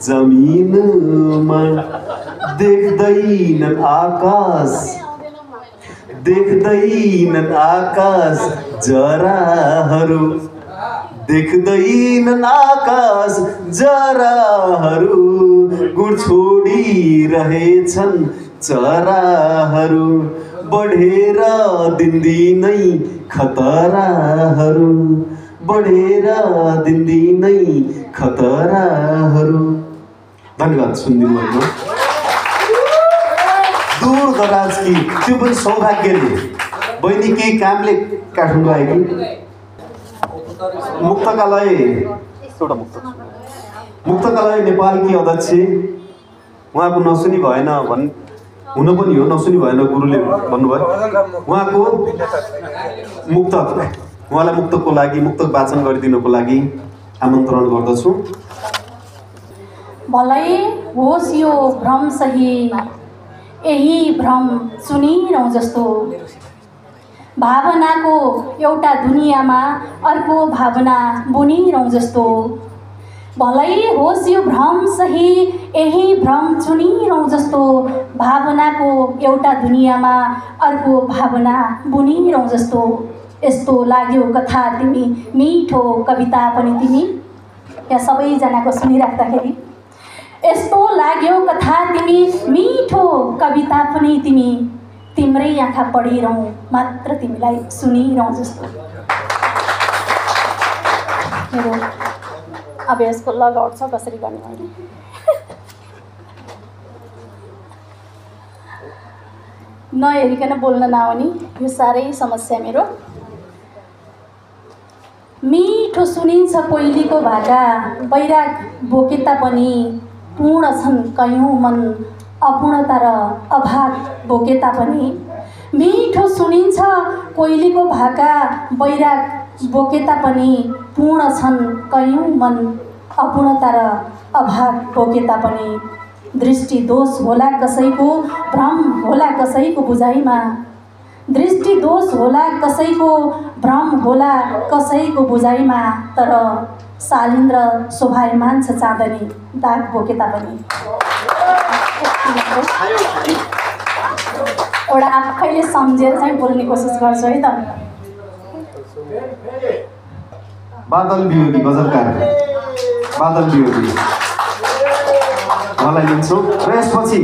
Speaker 1: जमिनमा देख्दैनन् आकाश जराहरू देख्दैनन् आकाश जराहरू गुण छोडिरहेछन् चराहरू बढेर दिनदिनै खतराहरू बढेर दिनदिनै खतराहरू। धन्यवाद सुनिदिनु भएको। दूर दराज कि त्यो पनि सौभाग्यले बहिनी केही कामले काठमाडौँ आयो कि मुक्तकालय नेपालकी अध्यक्ष उहाँको नसुनी भएन हुन पनि हो नसुनी भएन गुरुले भन्नुभयो उहाँको उहाँलाई मुक्तकको लागि मुक्तक वाचन गरिदिनको लागि आमन्त्रण गर्दछु।
Speaker 6: भलै होस् यो भ्रम सही यही भ्रम सुनिरहँ जस्तो भावनाको एउटा दुनियाँमा अर्को भावना बुनिरहँ जस्तो भलै होस् यो भ्रम सही यही भ्रम सुनिरहँ जस्तो भावनाको एउटा दुनियाँमा अर्को भावना बुनिरहँ जस्तो यस्तो लाग्यो कथा तिमी मिठो कविता पनि तिमी यहाँ सबैजनाको सुनिराख्दाखेरि यस्तो लाग्यो कथा तिमी मिठो कविता पनि तिमी तिम्रै आँखा पढिरहँ मात्र तिमीलाई सुनिरहँ जस्तो। मेरो अब यसको लगआउट छ कसरी गर्ने मैले नहेरिकन बोल्न नआउने यो साह्रै समस्या मेरो। मिठो सुनिन्छ कोइलीको भाका बैराग बोके तापनि पूर्ण छन् कयौँ मन अपूर्णता र अभाव बोके तापनि मिठो सुनिन्छ कोइलीको भाका बैराग बोके तापनि पूर्ण छन् कयौँ मन अपूर्णता र अभाव बोके तापनि दृष्टि दोष होला कसैको भ्रम होला कसैको बुझाइमा दृष्टि दोष होला कसैको भ्रम होला कसैको बुझाइमा तर शालिन्द्र शोभायमान छ चाँदनी दाग बोके तापनि। एउटा आफैले सम्झेर चाहिँ बोल्ने कोसिस गर्छु है त।
Speaker 1: बादल वियोगी गजलकार बादल वियोगी उहाँलाई लिन्छौँ र यसपछि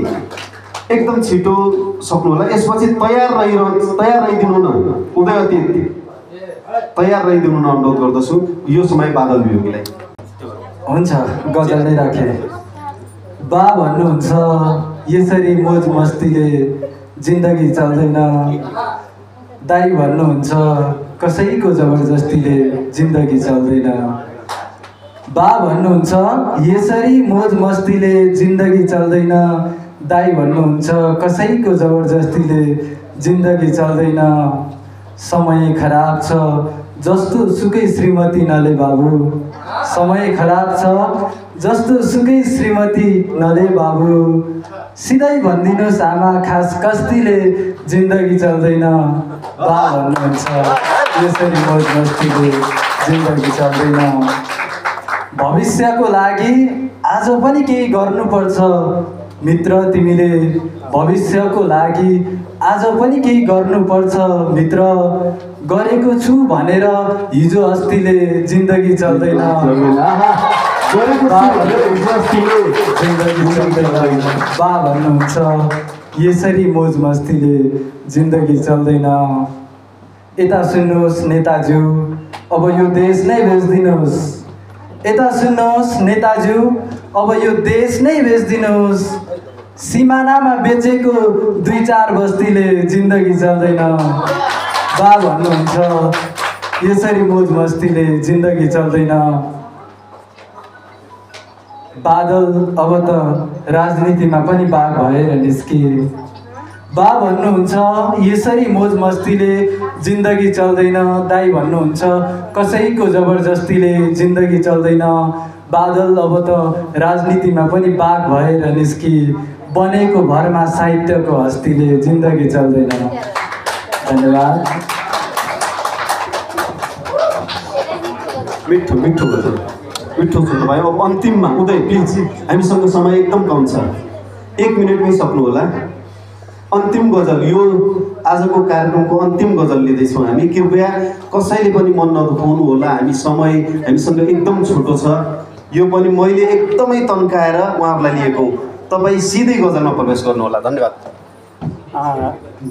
Speaker 1: एकदम छिटो सक्नु होला। यसपछि तयार रहिदिनु न उदय अतीत तयार रहिदिनु न अनुरोध गर्दछु यो समय बादल वियोगीलाई।
Speaker 7: हुन्छ गजल नै राखेँ। बा भन्नुहुन्छ यसरी मोज मस्तीले जिन्दगी चल्दैन दाइ भन्नुहुन्छ कसैको जबरजस्तीले जिन्दगी चल्दैन बा भन्नुहुन्छ यसरी मोज मस्तीले जिन्दगी चल्दैन दाइ भन्नुहुन्छ कसैको जबरजस्तीले जिन्दगी चल्दैन समय खराब छ जस्तो सुकै श्रीमती नले बाबु समय खराब छ जस्तो सुकै श्रीमती नले बाबु सिधै भनिदिनुहोस् आमा खास कस्तीले जिन्दगी चल्दैन बा भन्नुहुन्छ यसरी मोज मस्तीले जिन्दगी चल्दैन भविष्यको लागि आज पनि केही गर्नुपर्छ मित्र तिमीले भविष्यको लागि आज पनि केही गर्नुपर्छ मित्र गरेको छु भनेर हिजो अस्तिले जिन्दगी चल्दैन बा भन्नुहुन्छ यसरी मोज मस्तीले जिन्दगी चल्दैन। यता सुन्नुहोस् नेताज्यू, अब यो देश नै बेच्दिनुहोस्। यता सुन्नुहोस् नेताज्यू, अब यो देश नै बेच्दिनुहोस्। सिमानामा बेचेको 2-4 बस्तीले जिन्दगी चल्दैन। बा भन्नुहुन्छ यसरी मोज मस्तीले जिन्दगी चल्दैन। बादल अब त राजनीतिमा पनि बाघ भएर निस्किए। बा भन्नुहुन्छ यसरी मोज मस्तीले जिन्दगी चल्दैन। दाइ भन्नुहुन्छ कसैको जबरजस्तीले जिन्दगी चल्दैन। बादल अब त राजनीतिमा पनि बाघ भएर निस्किए। बनेको भरमा साहित्यको हस्तीले जिन्दगी चल्दैन। धन्यवाद।
Speaker 1: मिठो मिठो गजल, मिठो सुन्नु भयो। अब अन्तिममा उदय प्लिज, हामीसँग समय एकदम कम छ, 1 मिनटमै सक्नु होला। अन्तिम गजल, यो आजको कार्यक्रमको अन्तिम गजल लिँदैछौँ हामी। कृपया कसैले पनि मन नदुखाउनु होला, हामीसँग एकदम छोटो छ। यो पनि मैले एकदमै तन्काएर उहाँहरूलाई लिएको हुँ। तपाईँ सिधै गजलमा प्रवेश गर्नु होला। धन्यवाद।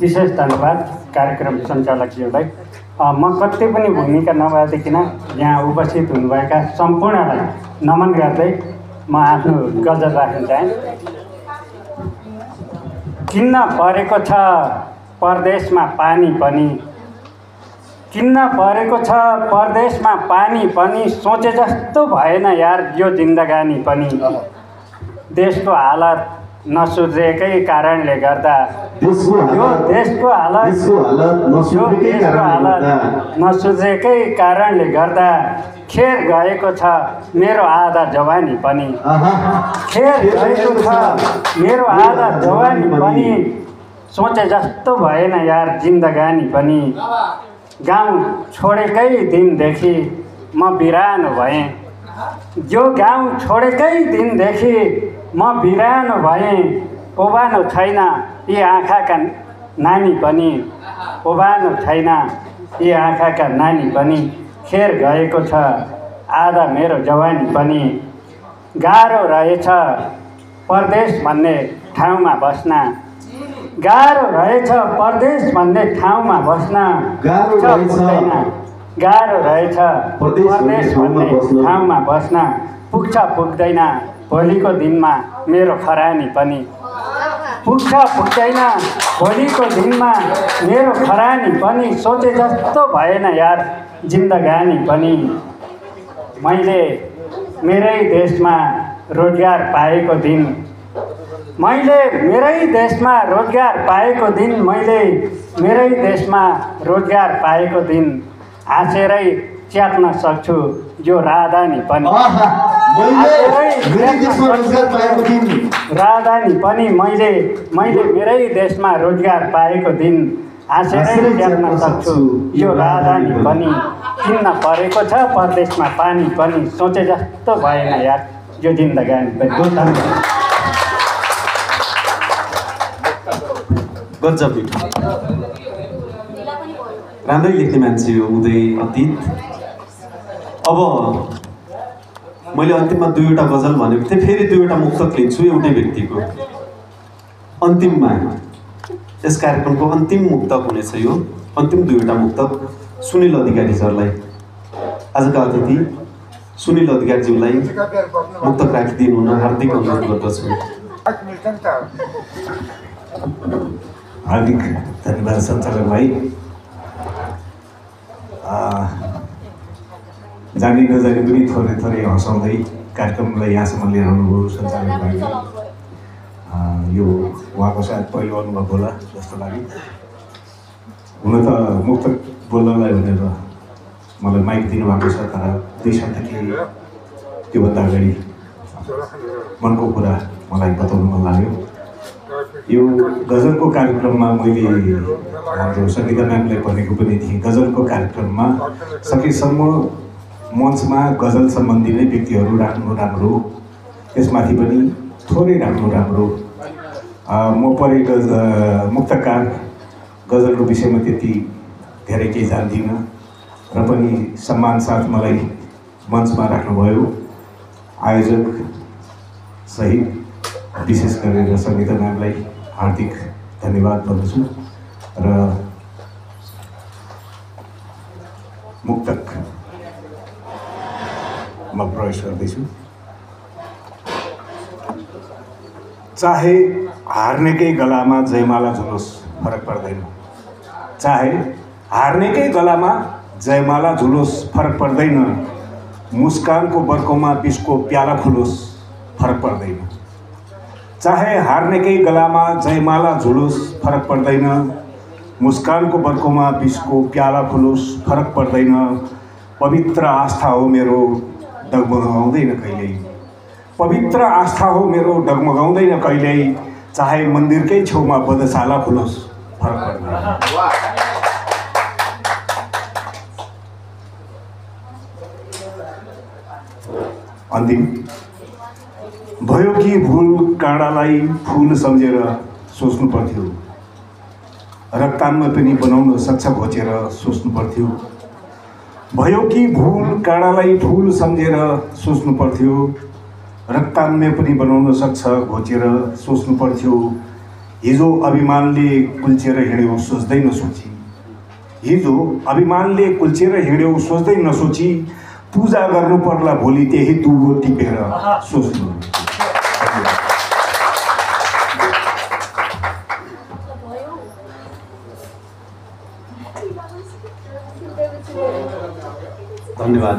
Speaker 8: विशेष धन्यवाद कार्यक्रम सञ्चालकज्यूलाई। म कतै पनि भूमिका नभएदेखि यहाँ उपस्थित हुनुभएका सम्पूर्णलाई नमन गर्दै म आफ्नो गजल राख्न चाहेँ। किन्न परेको छ परदेशमा पानी पनि, किन्न परेको छ परदेशमा पानी पनि, सोचे जस्तो भएन यार यो जिन्दगानी पनि। देशको हालत नसुध्रेकै कारणले गर्दा, यो देशको हालत नसुध्रेकै कारणले गर्दा खेर गएको छ मेरो आधा जवानी पनि। खेर गएको छ मेरो आधा जवानी पनि, सोचे जस्तो भएन यार जिन्दगानी पनि। गाउँ छोडेकै दिनदेखि म बिरानो भएँ। यो गाउँ छोडेकै दिनदेखि म बिरानो भएँ। ओबानो छैन यी आँखाका नानी पनि, ओबानो छैन यी आँखाका नानी पनि। खेर गएको छ आधा मेरो जवानी पनि। गाह्रो रहेछ परदेश भन्ने ठाउँमा बस्न, गाह्रो रहेछ परदेश भन्ने ठाउँमा बस्न। गाह्रो रहेछ परदेश भन्ने ठाउँमा बस्न। पुग्छ पुग्दैन भोलिको दिनमा मेरो खरानी पनि, पुग्छ पुग्दैन भोलिको दिनमा मेरो खरानी पनि। सोचे जस्तो भएन यार जिन्दगानी पनि। मैले मेरै देशमा रोजगार पाएको दिन, मैले मेरै देशमा रोजगार पाएको दिन, मैले मेरै देशमा रोजगार पाएको दिन। हाँसेरै च्याप्न सक्छु यो राजधानी पनि, राजधानी पनि। मैले मेरै देशमा रोजगार पाएको दिन, हाँसेरै च्याप्न सक्छु यो राजधानी पनि। किन्न परेको छ परदेशमा पानी पनि, सोचे जस्तो भएन यार यो जिन्दगानी पनि।
Speaker 1: गजब राम्रै लेख्ने मान्छे हो उदय अतीत। अब मैले अन्तिममा 2वटा गजल भनेको थिएँ, फेरि 2वटा मुक्तक लिन्छु एउटै व्यक्तिको। अन्तिममा यस कार्यक्रमको अन्तिम मुक्तक हुनेछ यो। अन्तिम 2वटा मुक्तक सुनिल अधिकारी सरलाई, आजका अतिथि सुनिल अधिकारीज्यूलाई मुक्तक राखिदिनु हुन हार्दिक अनुरोध गर्दछु।
Speaker 9: हार्दिक धन्यवाद सञ्चालक भाइ। जानी नजानी पनि थोरै थोरै हँसाउँदै कार्यक्रमलाई यहाँसम्म लिएर आउनुभयो सञ्चालक भाइले। यो उहाँको सायद पहिलो अनुभव होला जस्तो लाग्यो। हुन त मुक्त बोल्नलाई भनेर मलाई माइक दिनुभएको छ, तर 2 शब्द केही त्योभन्दा अगाडि मनको कुरा मलाई बताउनु मन लाग्यो। यो गजलको कार्यक्रममा मैले हाम्रो सङ्गीता म्यामलाई भनेको पनि थिएँ, गजलको कार्यक्रममा सकेसम्म मञ्चमा गजल सम्बन्धी नै व्यक्तिहरू राख्नु राम्रो, त्यसमाथि पनि थोरै राख्नु राम्रो। म मुक्तकार गजलको विषयमा त्यति धेरै केही जान्दिनँ र पनि सम्मान साथ मलाई मञ्चमा राख्नुभयो। आयोजक सहित विशेष गरेर सङ्गीता म्यामलाई हार्दिक धन्यवाद भन्दछु र मुक्तकमा प्रवेश गर्दैछु। चाहे हार्नेकै गलामा जयमाला झुलोस् फरक पर्दैन, चाहे हार्नेकै गलामा जयमाला झुलोस् फरक पर्दैन, मुस्कानको बर्कोमा विषको प्याला खुलोस् फरक पर्दैन, चाहे हार्नेकै गलामा जयमाला झुलोस् फरक पर्दैन, मुस्कानको बर्कोमा विषको प्याला खुलोस् फरक पर्दैन, पवित्र आस्था हो मेरो डगमगाउँदैन कहिल्यै, पवित्र आस्था हो मेरो डगमगाउँदैन कहिल्यै, चाहे मन्दिरकै छेउमा बधशाला खुलोस् फरक पर्दैन। अन्तिम भयो कि भुल काँडालाई फुल सम्झेर सोच्नु पर्थ्यो, रक्तानमा पनि बनाउन सक्छ घोचेर सोच्नु पर्थ्यो, भयो कि भुल काँडालाई फुल सम्झेर सोच्नु पर्थ्यो, रक्ताम्य पनि बनाउन सक्छ घोचेर सोच्नु पर्थ्यो, हिजो अभिमानले कुल्चेर हिँड्यो सोच्दै नसोची, हिजो अभिमानले कुल्चेर हिँड्यो सोच्दै नसोची, पूजा गर्नु पर्ला भोलि त्यही तुगो टिपेर सोच्नु।
Speaker 1: धन्यवाद।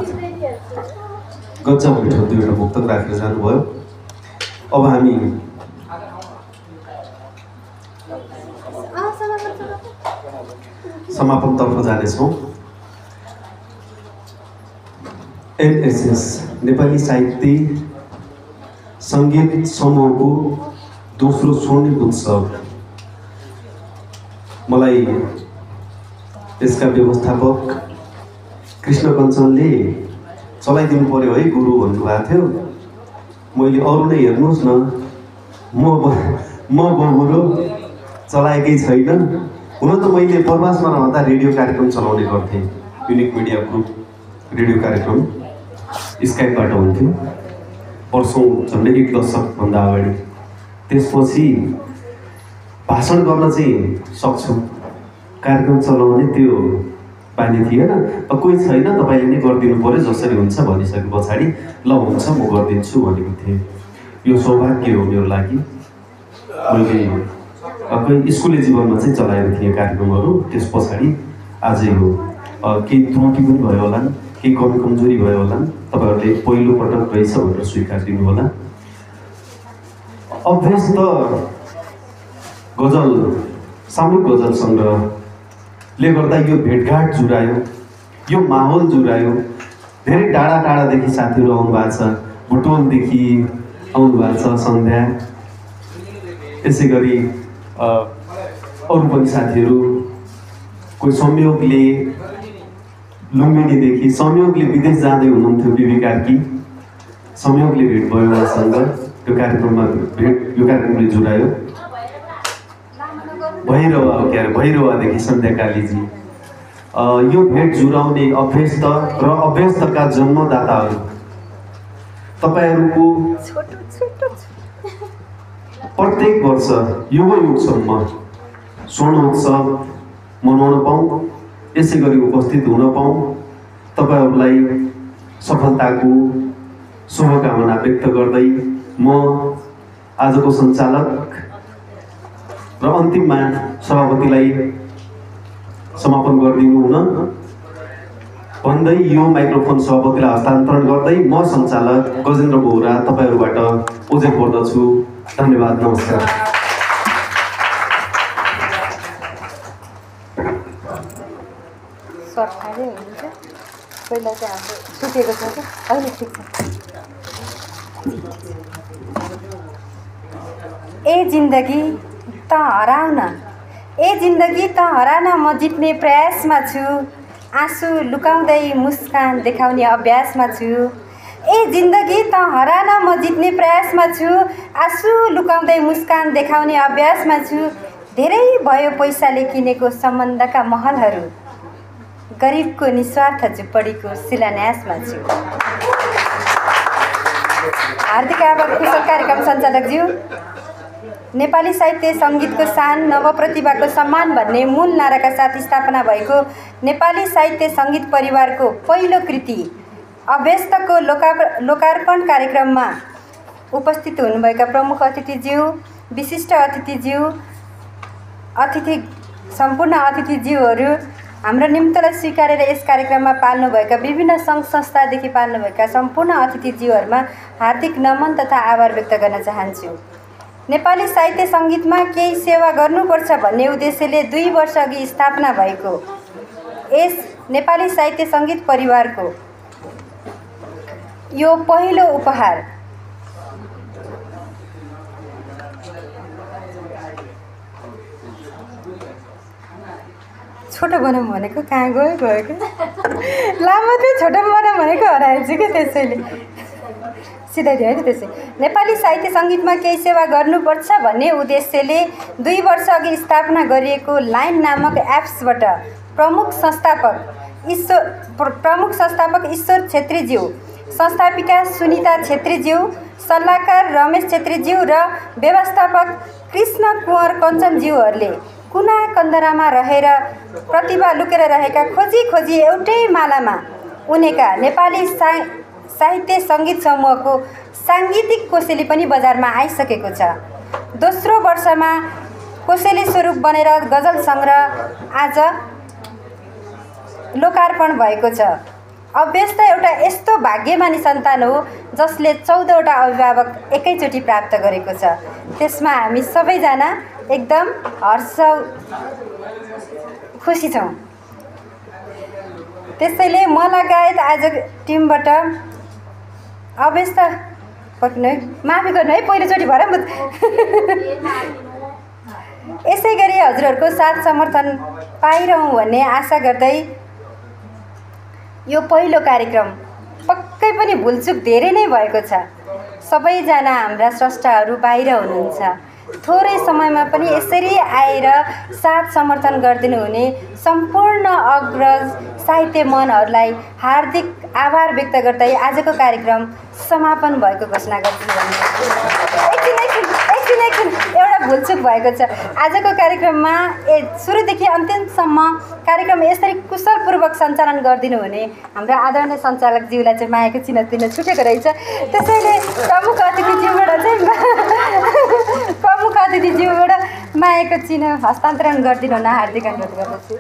Speaker 1: गजब मिठो दुईवटा मुक्तक राखेर जानुभयो। अब हामी समापनतर्फ जानेछौँ। एनएसएस नेपाली साहित्य सङ्गीत समूहको दोस्रो स्वर्णिम उत्सव, मलाई यसका व्यवस्थापक कृष्ण कञ्चनले चलाइदिनु पर्यो है गुरु भन्नुभएको थियो। मैले अरू नै हेर्नुहोस् न, म गुरु चलाएकै छैन। हुन त मैले प्रवासमा रहँदा रेडियो कार्यक्रम चलाउने गर्थेँ, युनिक मिडिया ग्रुप रेडियो कार्यक्रम स्काइपबाट हुन्थ्यो वर्षौँ, झन्डै 1 दशकभन्दा अगाडि। त्यसपछि भाषण गर्न चाहिँ सक्छु, कार्यक्रम चलाउने त्यो बानी थिएन। कोही छैन, तपाईँले नै गरिदिनु पऱ्यो, जसरी हुन्छ भनिसके पछाडि ल हुन्छ म गरिदिन्छु भनेको थिएँ। यो सौभाग्य हो मेरो लागि। मैले कोही स्कुले जीवनमा चाहिँ चलाएको थिएँ कार्यक्रमहरू, त्यस पछाडि आज यो केही त्रुटि पनि भयो होला, केही कमी कमजोरी भयो होला, तपाईँहरूले पहिलोपटक रहेछ भनेर स्वीकार दिनु होला। अभ्यस्त गजल सामूहिक गजल सङ्ग्रहले गर्दा यो भेटघाट जुरायो, यो माहौल जुरायो। धेरै टाढा टाढादेखि साथीहरू आउनु भएको छ, बुटोलदेखि आउनु भएको छ सन्ध्या, यसै गरी अरू पनि साथीहरू, कोही संयोगले लुम्बिनीदेखि, संयोगले विदेश जाँदै हुनुहुन्थ्यो बिबी कार्की, संयोगले भेट भयो उहाँसँग। यो कार्यक्रमले जुरायो। भैरवादेखि सन्ध्या कालीजी, यो भेट जुराउने अभ्यस्त र अभ्यस्तका जन्मदाताहरू, तपाईँहरूको प्रत्येक वर्ष युगसम्म स्वर्णोत्सव मनाउन पाऊँ, यसै गरी उपस्थित हुन पाऊँ, तपाईँहरूलाई सफलताको शुभकामना व्यक्त गर्दै म आजको सञ्चालक र अन्तिममा सभापतिलाई समापन गरिदिनु हुन भन्दै यो माइक्रोफोन सभापतिलाई हस्तान्तरण गर्दै म सञ्चालक गजेन्द्र बोहरा तपाईँहरूबाट ओजेल पर्दछु। धन्यवाद, नमस्कार।
Speaker 10: पहिला चाहिँ हाम्रो सुतेको छ कि अहिले ठिक छ। ए जिन्दगी त हराउन, ए जिन्दगी त हराउन म जित्ने प्रयासमा छु, आँसु लुकाउँदै मुस्कान देखाउने अभ्यासमा छु। ए जिन्दगी त हराउन म जित्ने प्रयासमा छु, आँसु लुकाउँदै मुस्कान देखाउने अभ्यासमा छु। धेरै भयो पैसाले किनेको सम्बन्धका महलहरू, गरिबको निस्वार्थ झुप्पडीको शिलान्यासमा छु। हार्दिक आभार कुशल कार्यक्रम सञ्चालकज्यू। नेपाली साहित्य सङ्गीतको शान नवप्रतिभाको सम्मान भन्ने मूल नाराका साथ स्थापना भएको नेपाली साहित्य सङ्गीत परिवारको पहिलो कृति अभ्यस्तको लोकार्पण कार्यक्रममा उपस्थित हुनुभएका प्रमुख अतिथिज्यू, विशिष्ट अतिथिज्यू, सम्पूर्ण अतिथिज्यूहरू, हाम्रो निम्तलाई स्वीकारेर यस कार्यक्रममा पाल्नुभएका विभिन्न सङ्घ संस्थादेखि पाल्नुभएका सम्पूर्ण अतिथिज्यूहरूमा हार्दिक नमन तथा आभार व्यक्त गर्न चाहन्छु। नेपाली साहित्य सङ्गीतमा केही सेवा गर्नुपर्छ भन्ने उद्देश्यले 2 वर्ष अघि स्थापना भएको यस नेपाली साहित्य सङ्गीत परिवारको यो पहिलो उपहार छोटो बनाऊँ भनेको कहाँ गयो क्या लामो थियो, छोटो बनाऊँ भनेको हराएछ कि त्यसैले सिधाइदियो है त। त्यसै नेपाली साहित्य सङ्गीतमा केही सेवा गर्नुपर्छ भन्ने उद्देश्यले 2 वर्ष अघि स्थापना गरिएको लाइन नामक एप्सबाट प्रमुख संस्थापक ईश्वर छेत्रीज्यू, संस्थापिका सुनिता छेत्रीज्यू, सल्लाहकार रमेश छेत्रीज्यू र व्यवस्थापक कृष्ण कुँवर कञ्चनज्यूहरूले कुना कन्दरामा रहेर प्रतिभा लुकेर रहेका खोजी एउटै मालामा उनेका नेपाली साहित्य सङ्गीत समूहको साङ्गीतिक कोसेली पनि बजारमा आइसकेको छ। दोस्रो वर्षमा कोसेली स्वरूप बनेर गजल सङ्ग्रह आज लोकार्पण भएको छ। अभ्यस्त एउटा यस्तो भाग्यमानी सन्तान हो जसले 14वटा अभिभावक एकैचोटि प्राप्त गरेको छ। त्यसमा हामी सबैजना एकदम खुसी छौँ। त्यसैले म लगायत आज टिमबाट अभ्यस्त माफी गर्नु है, पहिलोचोटि भएर यसै गरी हजुरहरूको साथ समर्थन पाइरहँ भन्ने आशा गर्दै यो पहिलो कार्यक्रम पक्कै पनि भुलचुक धेरै नै भएको छ। सबैजना हाम्रा स्रष्टाहरू बाहिर हुनुहुन्छ। थोरै समयमा पनि यसरी आएर साथ समर्थन गरिदिनु हुने सम्पूर्ण अग्रज साहित्य मनहरूलाई हार्दिक आभार व्यक्त गर्दै आजको कार्यक्रम समापन भएको घोषणा गर्छु। एकछिन एउटा भुलचुक भएको छ। आजको कार्यक्रममा सुरुदेखि अन्त्यसम्म कार्यक्रम यसरी कुशलपूर्वक सञ्चालन गरिदिनु हुने हाम्रा आदरणीय सञ्चालकज्यूलाई चाहिँ मायाको चिन्ह दिन छुटेको रहेछ। त्यसैले प्रमुख अतिथिज्यूबाट मायाको चिन्ह हस्तान्तरण गरिदिनु हुन हार्दिक अनुरोध गर्दछु।